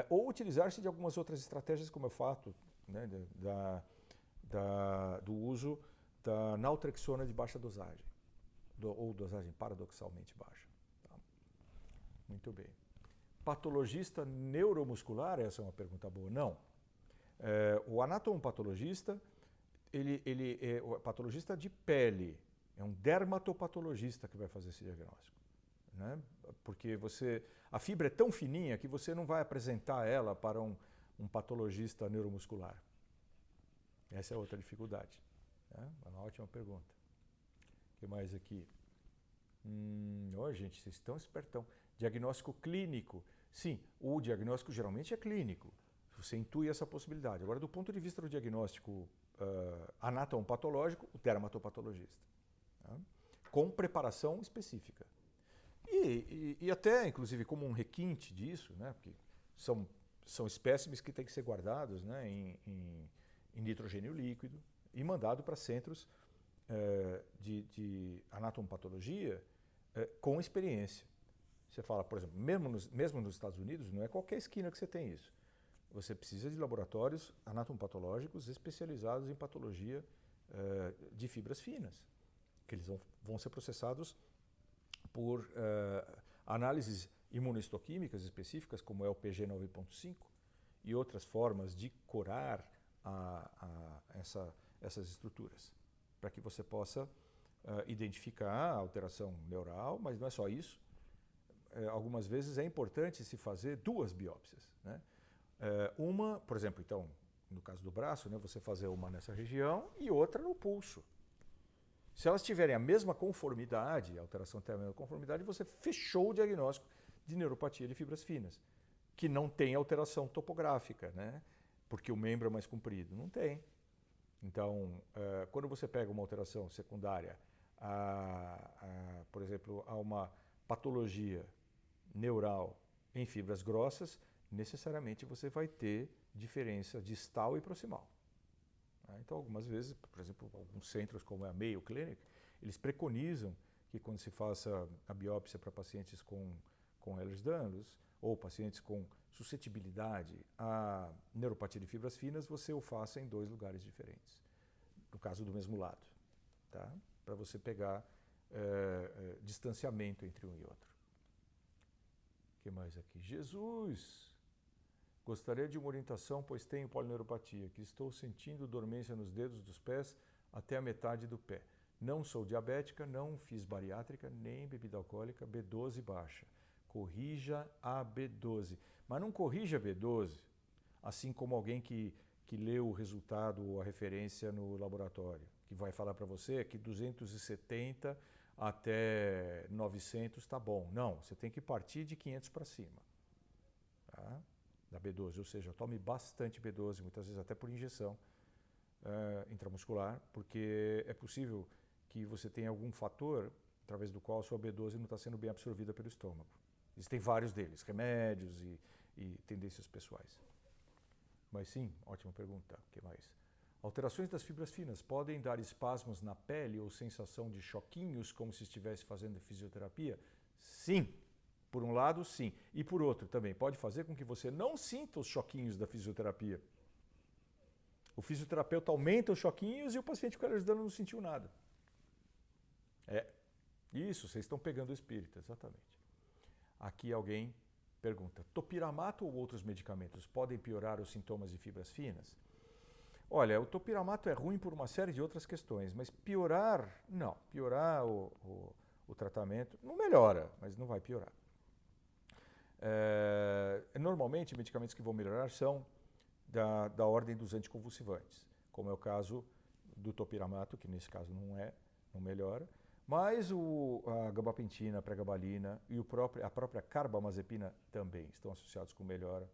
Ou utilizar-se de algumas outras estratégias, como eu faço, né, do uso da naltrexona de baixa dosagem, ou dosagem paradoxalmente baixa. Tá? Muito bem. Patologista neuromuscular, essa é uma pergunta boa. Não. O anatomopatologista, ele é o patologista de pele, é um dermatopatologista que vai fazer esse diagnóstico. Né? Porque a fibra é tão fininha que você não vai apresentar ela para um patologista neuromuscular. Essa é outra dificuldade. Né? É uma ótima pergunta. O que mais aqui? Gente, vocês estão espertão. Diagnóstico clínico. Sim, o diagnóstico geralmente é clínico. Você intui essa possibilidade. Agora, do ponto de vista do diagnóstico anatomopatológico, o dermatopatologista. Tá? Com preparação específica. E até, inclusive, como um requinte disso, né? Porque são espécimes que têm que ser guardados, né? em nitrogênio líquido e mandado para centros de anatomopatologia com experiência. Você fala, por exemplo, mesmo nos Estados Unidos, não é qualquer esquina que você tem isso. Você precisa de laboratórios anatomopatológicos especializados em patologia de fibras finas, que eles vão ser processados por análises imunohistoquímicas específicas, como é o PG 9.5, e outras formas de curar essas estruturas, para que você possa identificar a alteração neural, mas não é só isso. Algumas vezes é importante se fazer duas biópsias, né? Uma, por exemplo, então, no caso do braço, né, você fazer uma nessa região e outra no pulso. Se elas tiverem a mesma conformidade, a alteração tem a mesma conformidade, você fechou o diagnóstico de neuropatia de fibras finas, que não tem alteração topográfica, né? Porque o membro é mais comprido. Não tem. Então, quando você pega uma alteração secundária, por exemplo, a uma patologia neural em fibras grossas, necessariamente você vai ter diferença distal e proximal. Então, algumas vezes, por exemplo, alguns centros como a Mayo Clinic, eles preconizam que quando se faça a biópsia para pacientes com Ehlers-Danlos ou pacientes com suscetibilidade à neuropatia de fibras finas, você o faça em 2 lugares diferentes, no caso do mesmo lado, tá? Para você pegar distanciamento entre um e outro. O que mais aqui? Jesus! Gostaria de uma orientação, pois tenho polineuropatia, que estou sentindo dormência nos dedos dos pés até a metade do pé. Não sou diabética, não fiz bariátrica, nem bebida alcoólica, B12 baixa. Corrija a B12. Mas não corrija a B12, assim como alguém que leu o resultado ou a referência no laboratório, que vai falar para você que 270 até 900 está bom. Não, você tem que partir de 500 para cima. Tá? Da B12, ou seja, tome bastante B12, muitas vezes até por injeção intramuscular, porque é possível que você tenha algum fator através do qual a sua B12 não está sendo bem absorvida pelo estômago. Existem vários deles, remédios e tendências pessoais. Mas sim, ótima pergunta. O que mais? Alterações das fibras finas podem dar espasmos na pele ou sensação de choquinhos, como se estivesse fazendo fisioterapia? Sim. Por um lado, sim. E por outro, também pode fazer com que você não sinta os choquinhos da fisioterapia. O fisioterapeuta aumenta os choquinhos e o paciente com Ehlers-Danlos não sentiu nada. Isso, vocês estão pegando o espírito, exatamente. Aqui alguém pergunta, topiramato ou outros medicamentos podem piorar os sintomas de fibras finas? Olha, o topiramato é ruim por uma série de outras questões, mas piorar, não. Piorar o tratamento não melhora, mas não vai piorar. Normalmente, medicamentos que vão melhorar são da ordem dos anticonvulsivantes, como é o caso do topiramato, que nesse caso não melhora, mas a gabapentina, a pregabalina e a própria carbamazepina também estão associados com melhora.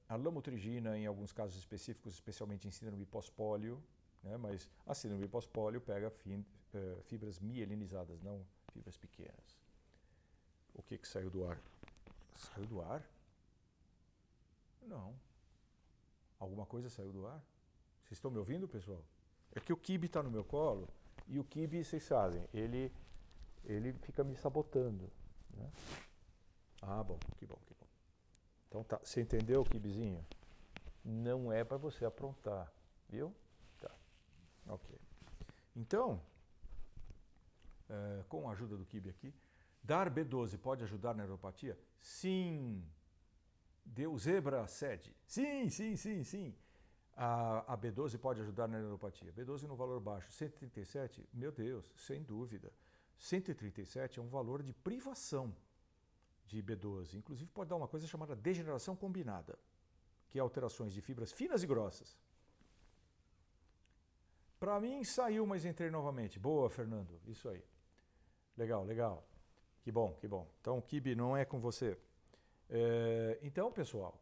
A lamotrigina, em alguns casos específicos, especialmente em síndrome pós-pólio, né, mas a síndrome pós-pólio pega fibras mielinizadas, não fibras pequenas. O que saiu do ar? Saiu do ar? Não. Alguma coisa saiu do ar? Vocês estão me ouvindo, pessoal? É que o Kibe está no meu colo e o Kibe, vocês sabem, ele fica me sabotando. Né? Ah, bom, que bom, que bom. Então tá, você entendeu, Kibezinho? Não é para você aprontar, viu? Tá, ok. Então, com a ajuda do Kibe aqui, dar B12 pode ajudar na neuropatia? Sim. Deu zebra sede. Sim, sim, sim, sim. A B12 pode ajudar na neuropatia. B12 no valor baixo. 137, meu Deus, sem dúvida. 137 é um valor de privação de B12. Inclusive pode dar uma coisa chamada degeneração combinada, que é alterações de fibras finas e grossas. Para mim saiu, mas entrei novamente. Boa, Fernando. Isso aí. Legal, legal. Que bom, que bom. Então o Kibe não é com você. Então, pessoal,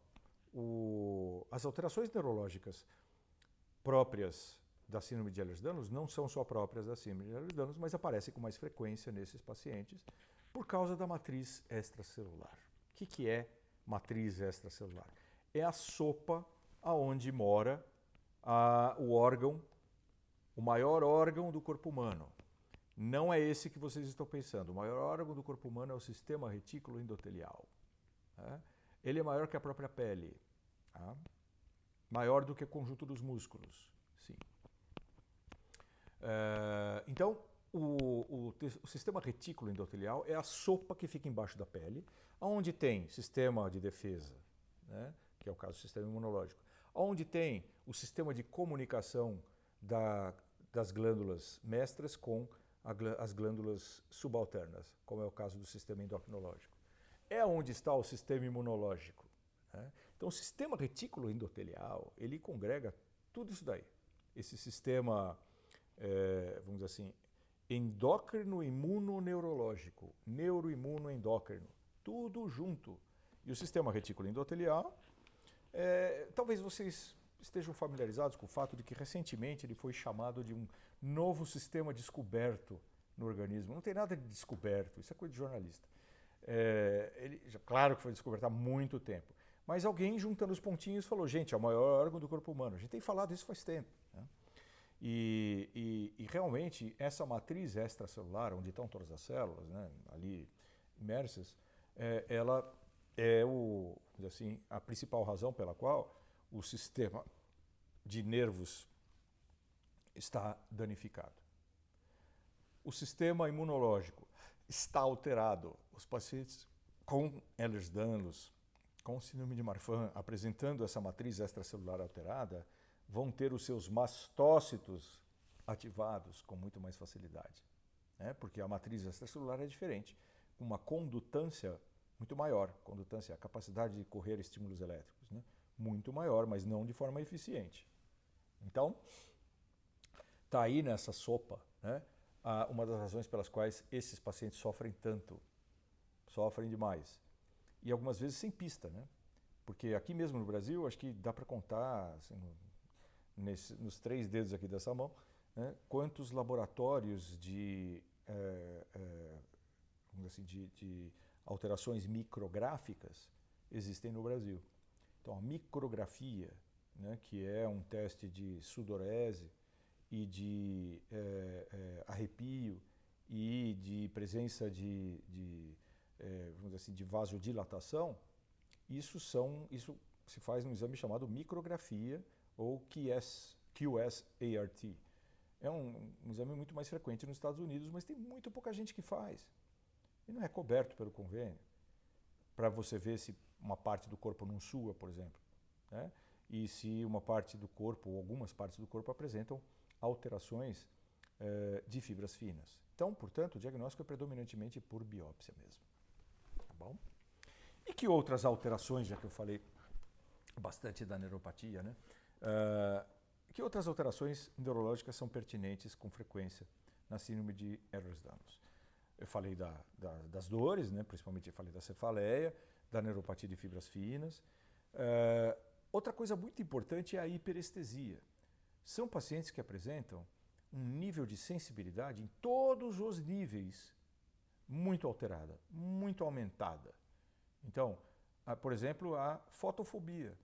as alterações neurológicas próprias da síndrome de Ehlers-Danlos não são só próprias da síndrome de Ehlers-Danlos, mas aparecem com mais frequência nesses pacientes por causa da matriz extracelular. O que é matriz extracelular? É a sopa aonde mora o órgão o maior órgão do corpo humano. Não é esse que vocês estão pensando. O maior órgão do corpo humano é o sistema retículo endotelial. Tá? Ele é maior que a própria pele. Tá? Maior do que o conjunto dos músculos. Sim. Então, o sistema retículo endotelial é a sopa que fica embaixo da pele, onde tem sistema de defesa, né, que é o caso do sistema imunológico, onde tem o sistema de comunicação das glândulas mestras com as glândulas subalternas, como é o caso do sistema endocrinológico. É onde está o sistema imunológico. Né? Então, o sistema retículo endotelial, ele congrega tudo isso daí. Esse sistema, vamos dizer assim, endócrino imunoneurológico, neuroimunoendócrino, tudo junto. E o sistema retículo endotelial, talvez vocês estejam familiarizados com o fato de que recentemente ele foi chamado de um novo sistema descoberto no organismo. Não tem nada de descoberto, isso é coisa de jornalista. Claro que foi descoberto há muito tempo, mas alguém juntando os pontinhos falou, gente, é o maior órgão do corpo humano. A gente tem falado isso faz tempo. Né? E realmente essa matriz extracelular, onde estão todas as células, né, ali imersas, ela é assim, a principal razão pela qual o sistema de nervos está danificado. O sistema imunológico está alterado. Os pacientes com Ehlers-Danlos, com síndrome de Marfan, apresentando essa matriz extracelular alterada, vão ter os seus mastócitos ativados com muito mais facilidade. Né? Porque a matriz extracelular é diferente, com uma condutância muito maior. Condutância é a capacidade de correr estímulos elétricos. Né? Muito maior, mas não de forma eficiente. Então, está aí nessa sopa, né, uma das razões pelas quais esses pacientes sofrem tanto, sofrem demais. E algumas vezes sem pista, né? Porque aqui mesmo no Brasil, acho que dá para contar assim, nos 3 dedos aqui dessa mão, né, quantos laboratórios de alterações micrográficas existem no Brasil. Então, a micrografia, né, que é um teste de sudorese e de arrepio e de presença vamos dizer assim, de vasodilatação, isso se faz num exame chamado micrografia ou QS-ART. É um exame muito mais frequente nos Estados Unidos, mas tem muito pouca gente que faz. E não é coberto pelo convênio, para você ver se uma parte do corpo não sua, por exemplo. Né? E se uma parte do corpo ou algumas partes do corpo apresentam alterações de fibras finas. Então, portanto, o diagnóstico é predominantemente por biópsia mesmo. Tá bom? E que outras alterações, já que eu falei bastante da neuropatia, né? Que outras alterações neurológicas são pertinentes com frequência na síndrome de Ehlers-Danlos? Eu falei das dores, né? Principalmente eu falei da cefaleia, da neuropatia de fibras finas. Outra coisa muito importante é a hiperestesia. São pacientes que apresentam um nível de sensibilidade em todos os níveis muito alterada, muito aumentada. Então, por exemplo, a fotofobia.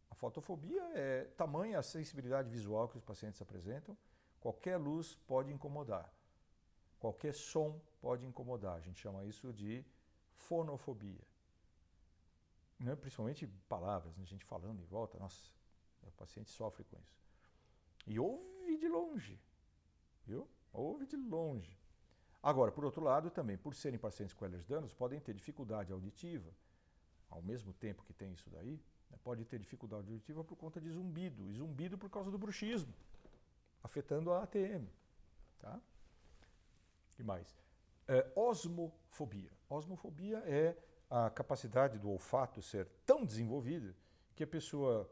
A fotofobia é tamanha a sensibilidade visual que os pacientes apresentam. Qualquer luz pode incomodar. Qualquer som pode incomodar. A gente chama isso de fonofobia. Né? Principalmente palavras, né? A gente falando em volta, nossa, o paciente sofre com isso. E ouve de longe, viu? Ouve de longe. Agora, por outro lado, também, por serem pacientes com Ehlers-Danlos, podem ter dificuldade auditiva, ao mesmo tempo que tem isso daí, né? Pode ter dificuldade auditiva por conta de zumbido, e zumbido por causa do bruxismo, afetando a ATM. Tá? E mais? Osmofobia. Osmofobia é a capacidade do olfato ser tão desenvolvida que a pessoa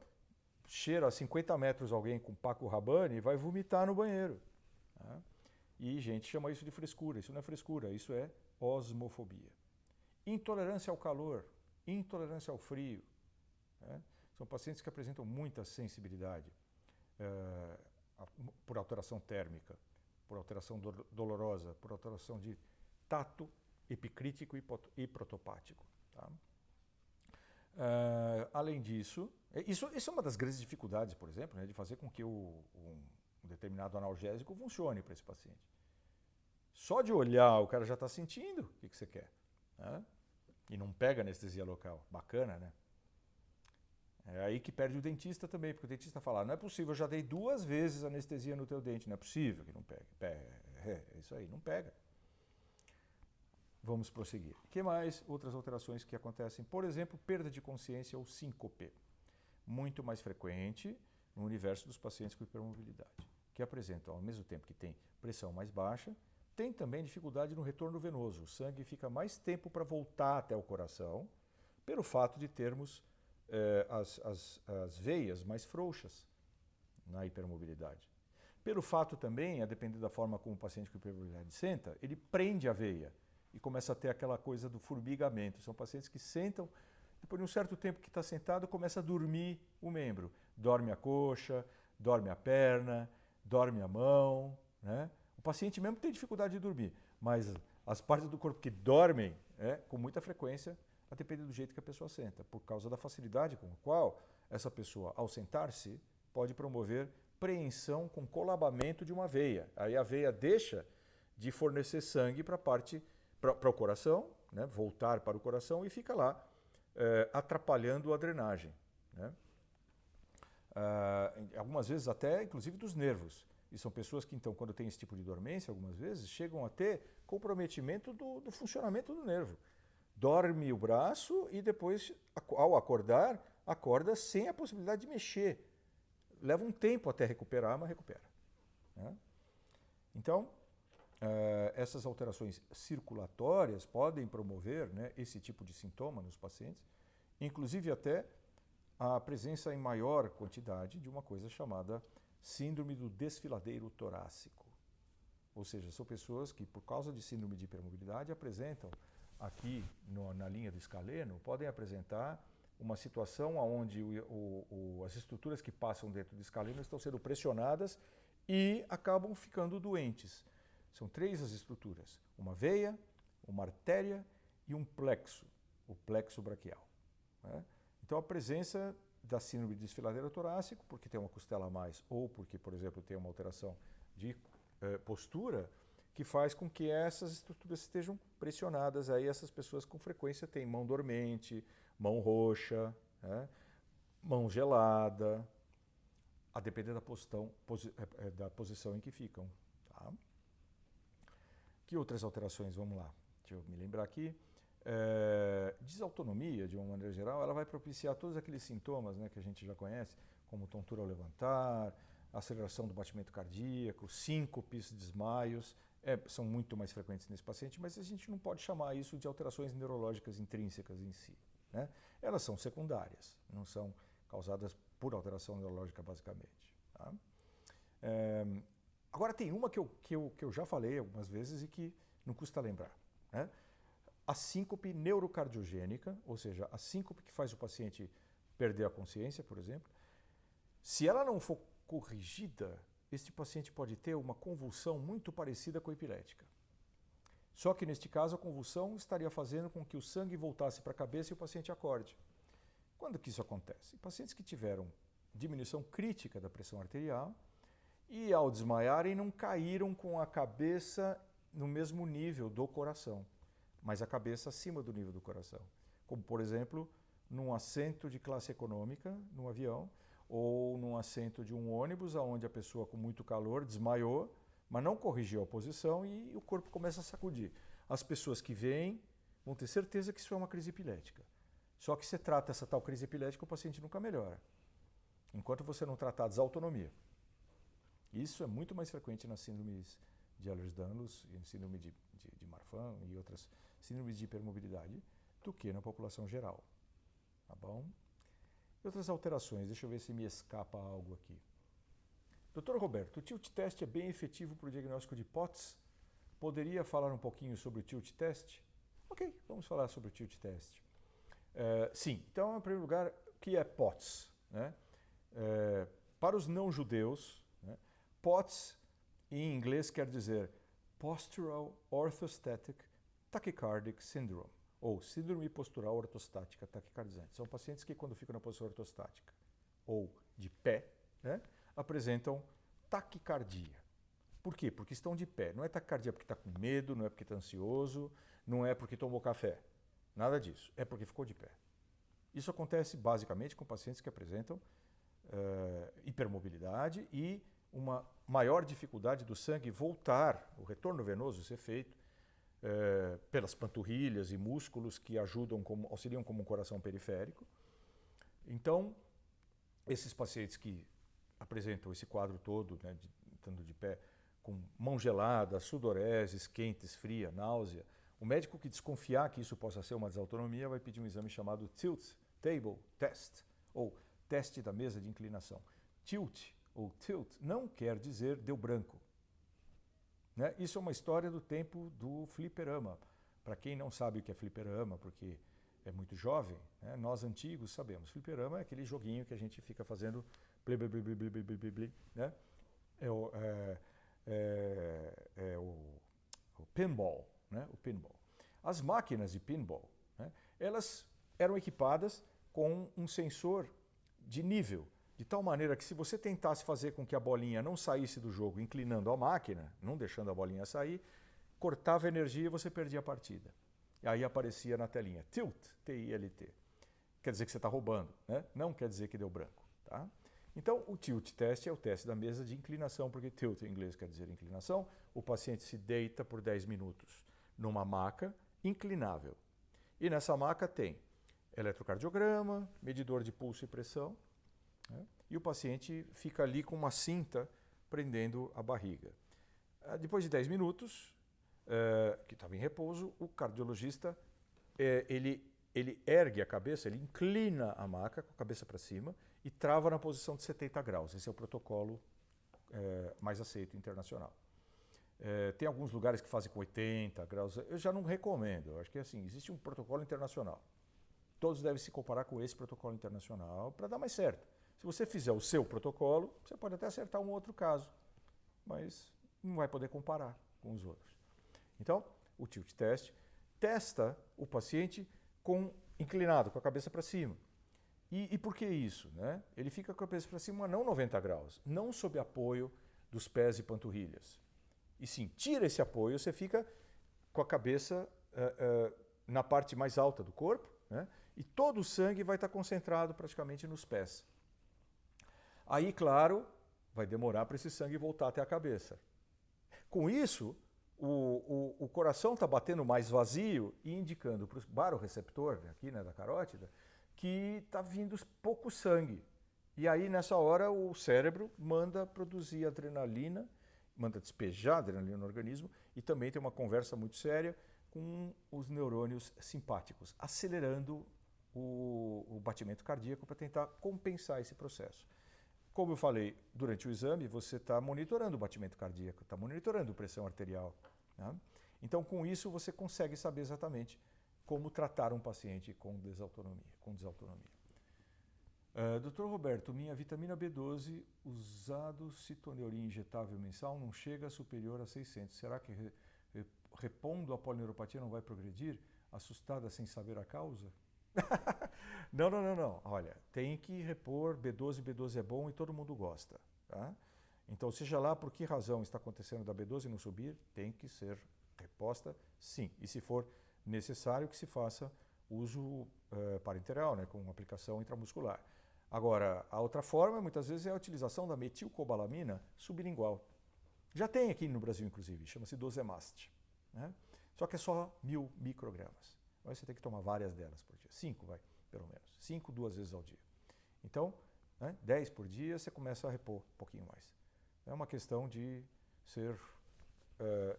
cheira a 50 metros alguém com Paco Rabanne e vai vomitar no banheiro. Tá? E gente chama isso de frescura. Isso não é frescura, isso é osmofobia. Intolerância ao calor, intolerância ao frio. Né? São pacientes que apresentam muita sensibilidade por alteração térmica, por alteração dolorosa, por alteração de tato epicrítico e protopático. Tá? Além disso, isso é uma das grandes dificuldades, por exemplo, né, de fazer com que um um determinado analgésico funcione para esse paciente. Só de olhar o cara já está sentindo o que você quer, né? E não pega anestesia local. Bacana, né? É aí que perde o dentista também, porque o dentista fala, não é possível, eu já dei 2 vezes anestesia no teu dente, não é possível que não pegue. É isso aí, não pega. Vamos prosseguir. O que mais? Outras alterações que acontecem, por exemplo, perda de consciência ou síncope. Muito mais frequente no universo dos pacientes com hipermobilidade, que apresentam, ao mesmo tempo que tem pressão mais baixa, tem também dificuldade no retorno venoso. O sangue fica mais tempo para voltar até o coração, pelo fato de termos as veias mais frouxas na hipermobilidade. Pelo fato também, a depender da forma como o paciente com hipermobilidade senta, ele prende a veia e começa a ter aquela coisa do formigamento. São pacientes que sentam, depois de um certo tempo que está sentado, começa a dormir o membro. Dorme a coxa, dorme a perna, dorme a mão, né? O paciente mesmo tem dificuldade de dormir, mas as partes do corpo que dormem, com muita frequência, a depender do jeito que a pessoa senta, por causa da facilidade com a qual essa pessoa, ao sentar-se, pode promover preensão com colabamento de uma veia. Aí a veia deixa de fornecer sangue para o coração, né, voltar para o coração e fica lá atrapalhando a drenagem, né? Algumas vezes até, inclusive, dos nervos. E são pessoas que, então, quando tem esse tipo de dormência, algumas vezes, chegam a ter comprometimento do funcionamento do nervo. Dorme o braço e depois, ao acordar, acorda sem a possibilidade de mexer. Leva um tempo até recuperar, mas recupera, né? Então, essas alterações circulatórias podem promover, né, esse tipo de sintoma nos pacientes, inclusive até a presença em maior quantidade de uma coisa chamada síndrome do desfiladeiro torácico. Ou seja, são pessoas que, por causa de síndrome de hipermobilidade, apresentam aqui na linha do escaleno, podem apresentar uma situação onde as estruturas que passam dentro do escaleno estão sendo pressionadas e acabam ficando doentes. São 3 as estruturas: uma veia, uma artéria e um plexo, o plexo braquial, né? Então a presença da síndrome de desfiladeiro torácico, porque tem uma costela a mais ou porque, por exemplo, tem uma alteração de postura, que faz com que essas estruturas estejam pressionadas. Aí essas pessoas com frequência têm mão dormente, mão roxa, né, mão gelada, a depender da posição em que ficam. Tá? Que outras alterações? Vamos lá, deixa eu me lembrar aqui. Desautonomia, de uma maneira geral, ela vai propiciar todos aqueles sintomas, né, que a gente já conhece, como tontura ao levantar, aceleração do batimento cardíaco, síncopes, desmaios, são muito mais frequentes nesse paciente, mas a gente não pode chamar isso de alterações neurológicas intrínsecas em si, né? Elas são secundárias, não são causadas por alteração neurológica basicamente. Tá? Agora tem uma que eu já falei algumas vezes e que não custa lembrar, né? A síncope neurocardiogênica, ou seja, a síncope que faz o paciente perder a consciência, por exemplo. Se ela não for corrigida, este paciente pode ter uma convulsão muito parecida com a epilética. Só que neste caso a convulsão estaria fazendo com que o sangue voltasse para a cabeça e o paciente acorde. Quando que isso acontece? Pacientes que tiveram diminuição crítica da pressão arterial e ao desmaiarem não caíram com a cabeça no mesmo nível do coração, mas a cabeça acima do nível do coração. Como, por exemplo, num assento de classe econômica, num avião, ou num assento de um ônibus, onde a pessoa com muito calor desmaiou, mas não corrigiu a posição e o corpo começa a sacudir. As pessoas que veem vão ter certeza que isso é uma crise epilética. Só que você trata essa tal crise epilética, o paciente nunca melhora, enquanto você não tratar a desautonomia. Isso é muito mais frequente nas síndromes de Ehlers-Danlos, síndrome de Marfan e outras síndromes de hipermobilidade, do que na população geral. Tá bom? E outras alterações, deixa eu ver se me escapa algo aqui. Dr. Roberto, o tilt test é bem efetivo para o diagnóstico de POTS? Poderia falar um pouquinho sobre o tilt test? Ok, vamos falar sobre o tilt test. Sim, então, em primeiro lugar, o que é POTS? Né? Para os não-judeus, né, POTS em inglês quer dizer Postural Orthostatic Tachycardic Syndrome, ou Síndrome Postural Ortostática Taquicardizante. São pacientes que, quando ficam na posição ortostática ou de pé, né, apresentam taquicardia. Por quê? Porque estão de pé. Não é taquicardia porque está com medo, não é porque está ansioso, não é porque tomou café. Nada disso. É porque ficou de pé. Isso acontece basicamente com pacientes que apresentam hipermobilidade e uma maior dificuldade do sangue voltar, o retorno venoso ser feito pelas panturrilhas e músculos que auxiliam como um coração periférico. Então, esses pacientes que apresentam esse quadro todo, né, estando de pé, com mão gelada, sudoreses, quentes, fria, náusea, o médico que desconfiar que isso possa ser uma desautonomia vai pedir um exame chamado Tilt Table Test, ou teste da mesa de inclinação. Tilt ou tilt não quer dizer deu branco. Né? Isso é uma história do tempo do fliperama. Para quem não sabe o que é fliperama, porque é muito jovem, né? Nós antigos sabemos. Fliperama é aquele joguinho que a gente fica fazendo bli, bli, bli, bli, bli, bli, bli, né? O pinball, né? O pinball. As máquinas de pinball, né? Elas eram equipadas com um sensor de nível, de tal maneira que se você tentasse fazer com que a bolinha não saísse do jogo inclinando a máquina, não deixando a bolinha sair, cortava energia e você perdia a partida. E aí aparecia na telinha Tilt, T-I-L-T. Quer dizer que você está roubando, né? Não quer dizer que deu branco. Tá? Então, o tilt test é o teste da mesa de inclinação, porque tilt em inglês quer dizer inclinação. O paciente se deita por 10 minutos numa maca inclinável. E nessa maca tem eletrocardiograma, medidor de pulso e pressão, né? E o paciente fica ali com uma cinta prendendo a barriga. Depois de 10 minutos, que estava em repouso, o cardiologista ele ergue a cabeça, ele inclina a maca com a cabeça para cima e trava na posição de 70 graus. Esse é o protocolo mais aceito internacional. Tem alguns lugares que fazem com 80 graus, eu já não recomendo. Eu acho que assim, existe um protocolo internacional. Todos devem se comparar com esse protocolo internacional para dar mais certo. Se você fizer o seu protocolo, você pode até acertar um outro caso, mas não vai poder comparar com os outros. Então, o tilt test testa o paciente inclinado, com a cabeça para cima. E por que isso? Né? Ele fica com a cabeça para cima a não 90 graus, não sob apoio dos pés e panturrilhas. E sim, tira esse apoio, você fica com a cabeça na parte mais alta do corpo, né? E todo o sangue vai estar concentrado praticamente nos pés. Aí, claro, vai demorar para esse sangue voltar até a cabeça. Com isso, o coração está batendo mais vazio e indicando para o baroreceptor, aqui, né, da carótida, que está vindo pouco sangue. E aí, nessa hora, o cérebro manda produzir adrenalina, manda despejar adrenalina no organismo e também tem uma conversa muito séria com os neurônios simpáticos, acelerando o batimento cardíaco para tentar compensar esse processo. Como eu falei, durante o exame, você está monitorando o batimento cardíaco, está monitorando a pressão arterial. Né? Então, com isso, você consegue saber exatamente como tratar um paciente com desautonomia. Dr. Roberto, minha vitamina B12 usado citoneurin injetável mensal não chega superior a 600. Será que repondo a polineuropatia não vai progredir? Assustada sem saber a causa? Não. Olha, tem que repor B12. B12 é bom e todo mundo gosta. Tá? Então, seja lá por que razão está acontecendo da B12 não subir, tem que ser reposta sim. E se for necessário que se faça uso parenteral, né, com aplicação intramuscular. Agora, a outra forma, muitas vezes, é a utilização da metilcobalamina sublingual. Já tem aqui no Brasil, inclusive, chama-se Dozemast. Né? Só que é só 1000 microgramas. Aí você tem que tomar várias delas por dia. 5, pelo menos. 5, 2 vezes ao dia. Então, 10 por dia, você começa a repor um pouquinho mais. É uma questão de ser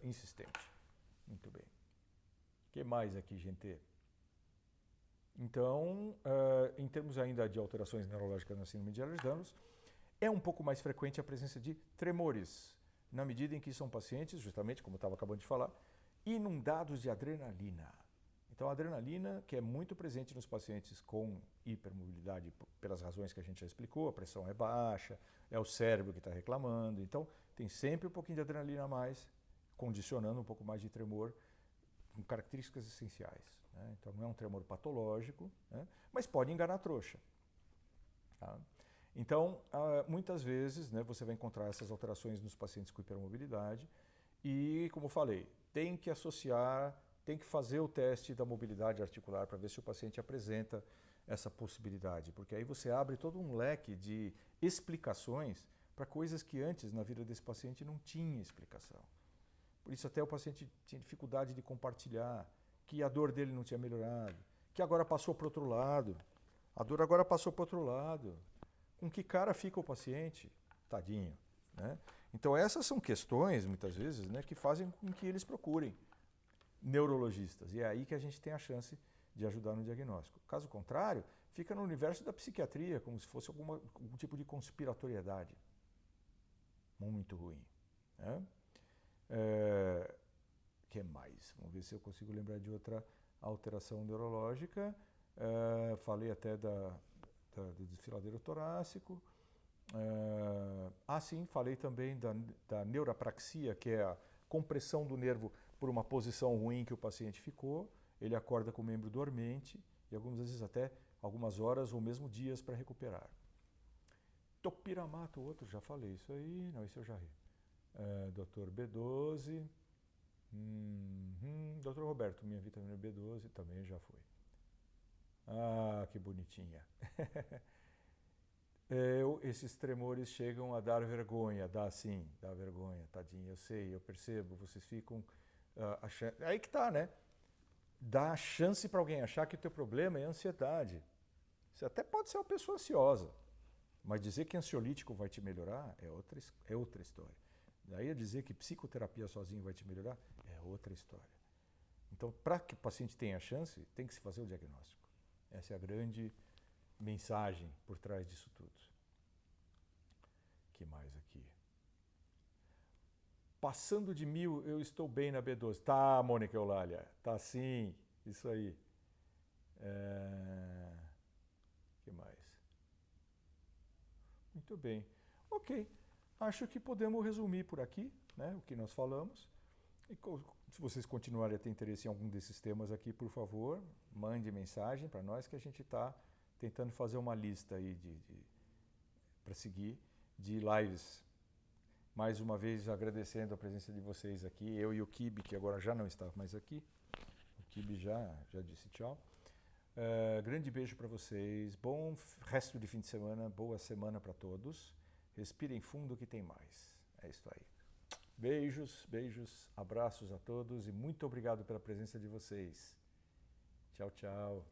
insistente. Muito bem. O que mais aqui, gente? Então, em termos ainda de alterações neurológicas na síndrome de Ehlers-Danlos, é um pouco mais frequente a presença de tremores, na medida em que são pacientes, justamente como eu estava acabando de falar, inundados de adrenalina. Então, a adrenalina, que é muito presente nos pacientes com hipermobilidade, pelas razões que a gente já explicou, a pressão é baixa, é o cérebro que está reclamando. Então, tem sempre um pouquinho de adrenalina a mais, condicionando um pouco mais de tremor, com características essenciais. Né? Então, não é um tremor patológico, né? Mas pode enganar a trouxa. Tá? Então, muitas vezes, né, você vai encontrar essas alterações nos pacientes com hipermobilidade e, como falei, tem que associar, tem que fazer o teste da mobilidade articular para ver se o paciente apresenta essa possibilidade, porque aí você abre todo um leque de explicações para coisas que antes na vida desse paciente não tinha explicação. Por isso até o paciente tinha dificuldade de compartilhar, que a dor dele não tinha melhorado, que agora passou para o outro lado, a dor agora passou para o outro lado. Com que cara fica o paciente? Tadinho. Né? Então essas são questões, muitas vezes, né, que fazem com que eles procurem neurologistas. E é aí que a gente tem a chance de ajudar no diagnóstico. Caso contrário, fica no universo da psiquiatria, como se fosse algum tipo de conspiratoriedade. Muito ruim. Né? Que mais? Vamos ver se eu consigo lembrar de outra alteração neurológica. Falei até do desfiladeiro torácico. Sim, falei também da neurapraxia, que é a compressão do nervo por uma posição ruim que o paciente ficou. Ele acorda com o membro dormente e algumas vezes até algumas horas ou mesmo dias para recuperar. Topiramato, outro, já falei isso aí. Não, isso eu já ri. Dr. B12. Dr. Roberto, minha vitamina B12 também já foi. Que bonitinha. Esses tremores chegam a dar vergonha, dá sim, dá vergonha, tadinho, eu sei, eu percebo, vocês ficam achando... Aí que tá, né? Dá a chance para alguém achar que o teu problema é ansiedade. Você até pode ser uma pessoa ansiosa, mas dizer que ansiolítico vai te melhorar é outra história. Daí a dizer que psicoterapia sozinho vai te melhorar é outra história. Então, para que o paciente tenha chance, tem que se fazer o diagnóstico. Essa é a grande mensagem por trás disso tudo. Que mais aqui? Passando de 1000, eu estou bem na B12. Tá, Mônica Eulália, tá sim, isso aí. Que mais? Muito bem. Ok, acho que podemos resumir por aqui, né, o que nós falamos. E se vocês continuarem a ter interesse em algum desses temas aqui, por favor, mande mensagem para nós que a gente está tentando fazer uma lista aí para seguir de lives. Mais uma vez agradecendo a presença de vocês aqui, eu e o Kibe, que agora já não está mais aqui. O Kibe já disse tchau. Grande beijo para vocês, bom resto de fim de semana, boa semana para todos. Respirem fundo que tem mais. É isso aí. Beijos, beijos, abraços a todos e muito obrigado pela presença de vocês. Tchau, tchau.